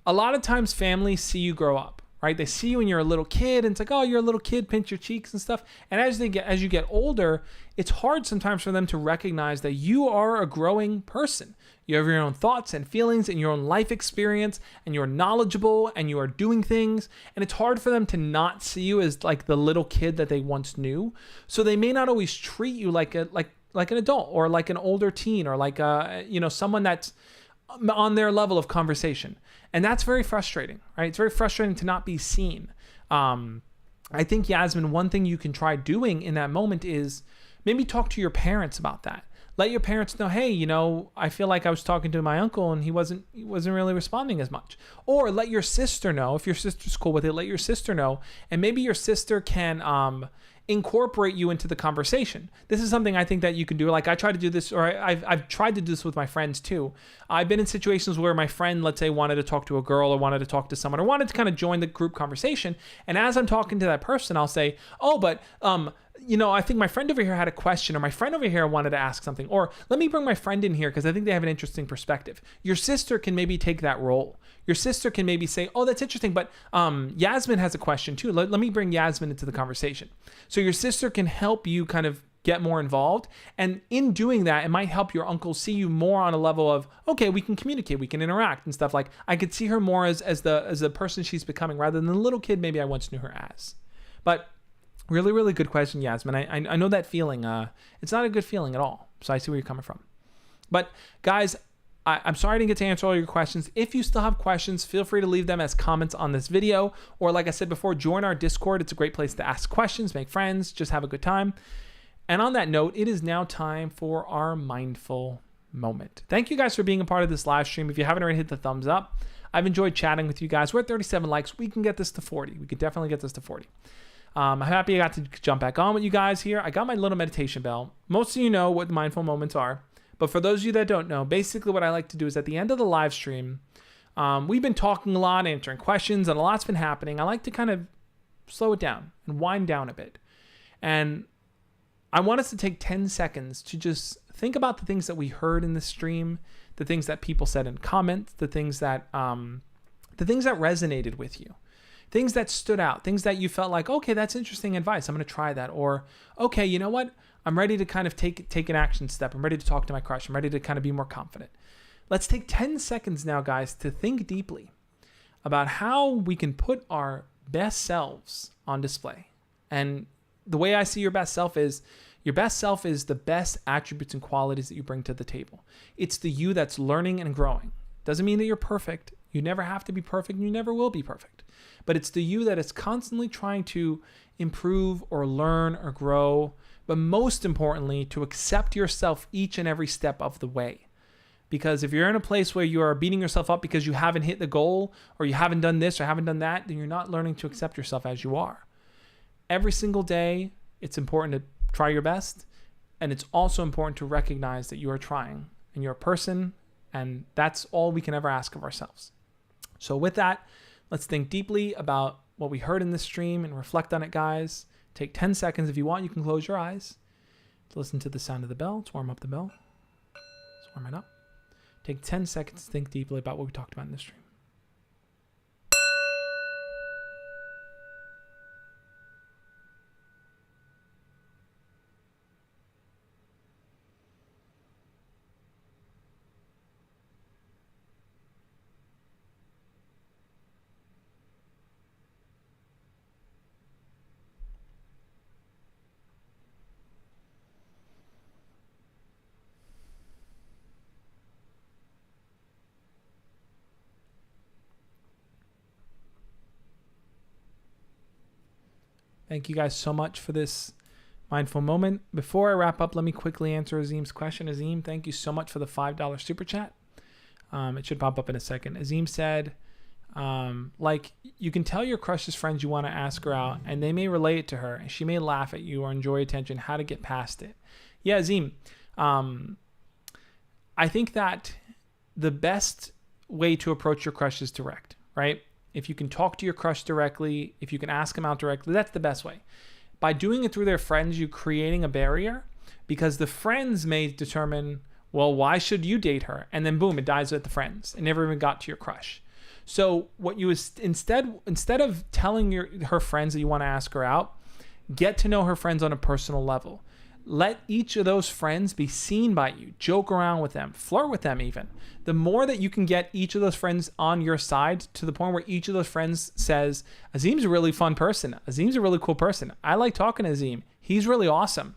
a lot of times families see you grow up, right? They see you when you're a little kid and it's like, oh, you're a little kid, pinch your cheeks and stuff. And as you get older, it's hard sometimes for them to recognize that you are a growing person. You have your own thoughts and feelings and your own life experience, and you're knowledgeable and you are doing things. And it's hard for them to not see you as like the little kid that they once knew. So they may not always treat you like an adult or like an older teen or like someone that's on their level of conversation. And that's very frustrating, right? It's very frustrating to not be seen. I think, Yasmin, one thing you can try doing in that moment is maybe talk to your parents about that. Let your parents know, hey, I feel like I was talking to my uncle and he wasn't really responding as much. Or let your sister know, if your sister's cool with it, let your sister know. And maybe your sister can incorporate you into the conversation. This is something I think that you can do. Like I try to do this, or I've tried to do this with my friends too. I've been in situations where my friend, let's say, wanted to talk to a girl or wanted to talk to someone or wanted to kind of join the group conversation. And as I'm talking to that person, I'll say, oh, but I think my friend over here had a question, or my friend over here wanted to ask something, or let me bring my friend in here because I think they have an interesting perspective. Your sister can maybe take that role. Your sister can maybe say, oh, that's interesting, but Yasmin has a question too. Let me bring Yasmin into the conversation. So your sister can help you kind of get more involved. And in doing that, it might help your uncle see you more on a level of, okay, we can communicate, we can interact and stuff. Like I could see her more as the person she's becoming rather than the little kid maybe I once knew her as. But really, really good question, Yasmin. I know that feeling. It's not a good feeling at all. So I see where you're coming from. But guys, I'm sorry I didn't get to answer all your questions. If you still have questions, feel free to leave them as comments on this video. Or like I said before, join our Discord. It's a great place to ask questions, make friends, just have a good time. And on that note, it is now time for our mindful moment. Thank you guys for being a part of this live stream. If you haven't already, hit the thumbs up. I've enjoyed chatting with you guys. We're at 37 likes. We can get this to 40. We could definitely get this to 40. I'm happy I got to jump back on with you guys here. I got my little meditation bell. Most of you know what mindful moments are. But for those of you that don't know, basically what I like to do is at the end of the live stream, we've been talking a lot, answering questions, and a lot's been happening. I like to kind of slow it down and wind down a bit. And I want us to take 10 seconds to just think about the things that we heard in the stream, the things that people said in comments, the things that resonated with you. Things that stood out, things that you felt like, okay, that's interesting advice. I'm going to try that. Or, okay, you know what? I'm ready to kind of take an action step. I'm ready to talk to my crush. I'm ready to kind of be more confident. Let's take 10 seconds now, guys, to think deeply about how we can put our best selves on display. And the way I see your best self is the best attributes and qualities that you bring to the table. It's the you that's learning and growing. Doesn't mean that you're perfect. You never have to be perfect. You never will be perfect. But it's the you that is constantly trying to improve or learn or grow. But most importantly, to accept yourself each and every step of the way. Because if you're in a place where you are beating yourself up because you haven't hit the goal, or you haven't done this or haven't done that, then you're not learning to accept yourself as you are. Every single day, it's important to try your best. And it's also important to recognize that you are trying and you're a person, and that's all we can ever ask of ourselves. So with that, let's think deeply about what we heard in this stream and reflect on it, guys. Take 10 seconds. If you want, you can close your eyes. Listen to the sound of the bell. Let's warm up the bell. Let's warm it up. Take 10 seconds to think deeply about what we talked about in this stream. Thank you guys so much for this mindful moment. Before I wrap up, let me quickly answer Azim's question. Azim, thank you so much for the $5 super chat. It should pop up in a second. Azim said, you can tell your crush's friends you want to ask her out, and they may relate to her, and she may laugh at you or enjoy attention. How to get past it? Yeah, Azim. I think that the best way to approach your crush is direct, right? If you can talk to your crush directly, if you can ask them out directly, that's the best way. By doing it through their friends, you're creating a barrier, because the friends may determine, well, why should you date her? And then boom, it dies with the friends. It never even got to your crush. So what you instead of telling her friends that you want to ask her out, get to know her friends on a personal level. Let each of those friends be seen by you. Joke around with them. Flirt with them even. The more that you can get each of those friends on your side, to the point where each of those friends says, Azim's a really fun person. Azim's a really cool person. I like talking to Azim. He's really awesome.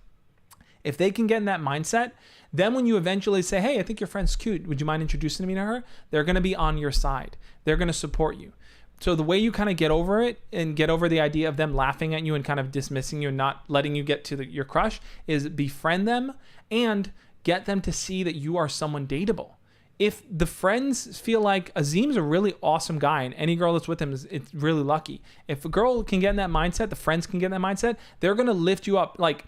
If they can get in that mindset, then when you eventually say, hey, I think your friend's cute, would you mind introducing me to her? They're going to be on your side. They're going to support you. So the way you kind of get over it and get over the idea of them laughing at you and kind of dismissing you and not letting you get to your crush is befriend them and get them to see that you are someone dateable. If the friends feel like Azim's a really awesome guy and any girl that's with him it's really lucky. If a girl can get in that mindset, the friends can get in that mindset, they're going to lift you up. Like,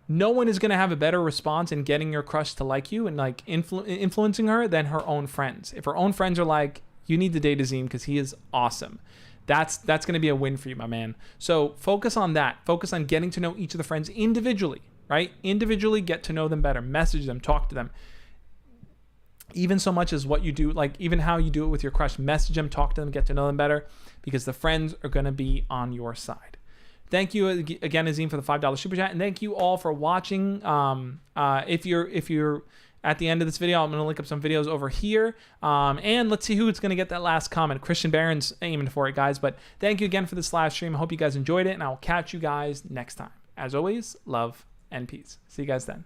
no one is going to have a better response in getting your crush to like you and like influencing her than her own friends. If her own friends are like, you need to date Azim because he is awesome, that's going to be a win for you, my man. So focus on that. Focus on getting to know each of the friends individually, right? Individually, get to know them better. Message them, talk to them. Even so much as what you do, like even how you do it with your crush, message them, talk to them, get to know them better, because the friends are going to be on your side. Thank you again, Azim, for the $5 super chat, and thank you all for watching. If you're at the end of this video, I'm going to link up some videos over here, and let's see who's going to get that last comment. Christian Barron's aiming for it, guys. But thank you again for this live stream. I hope you guys enjoyed it, and I will catch you guys next time. As always, love and peace. See you guys then.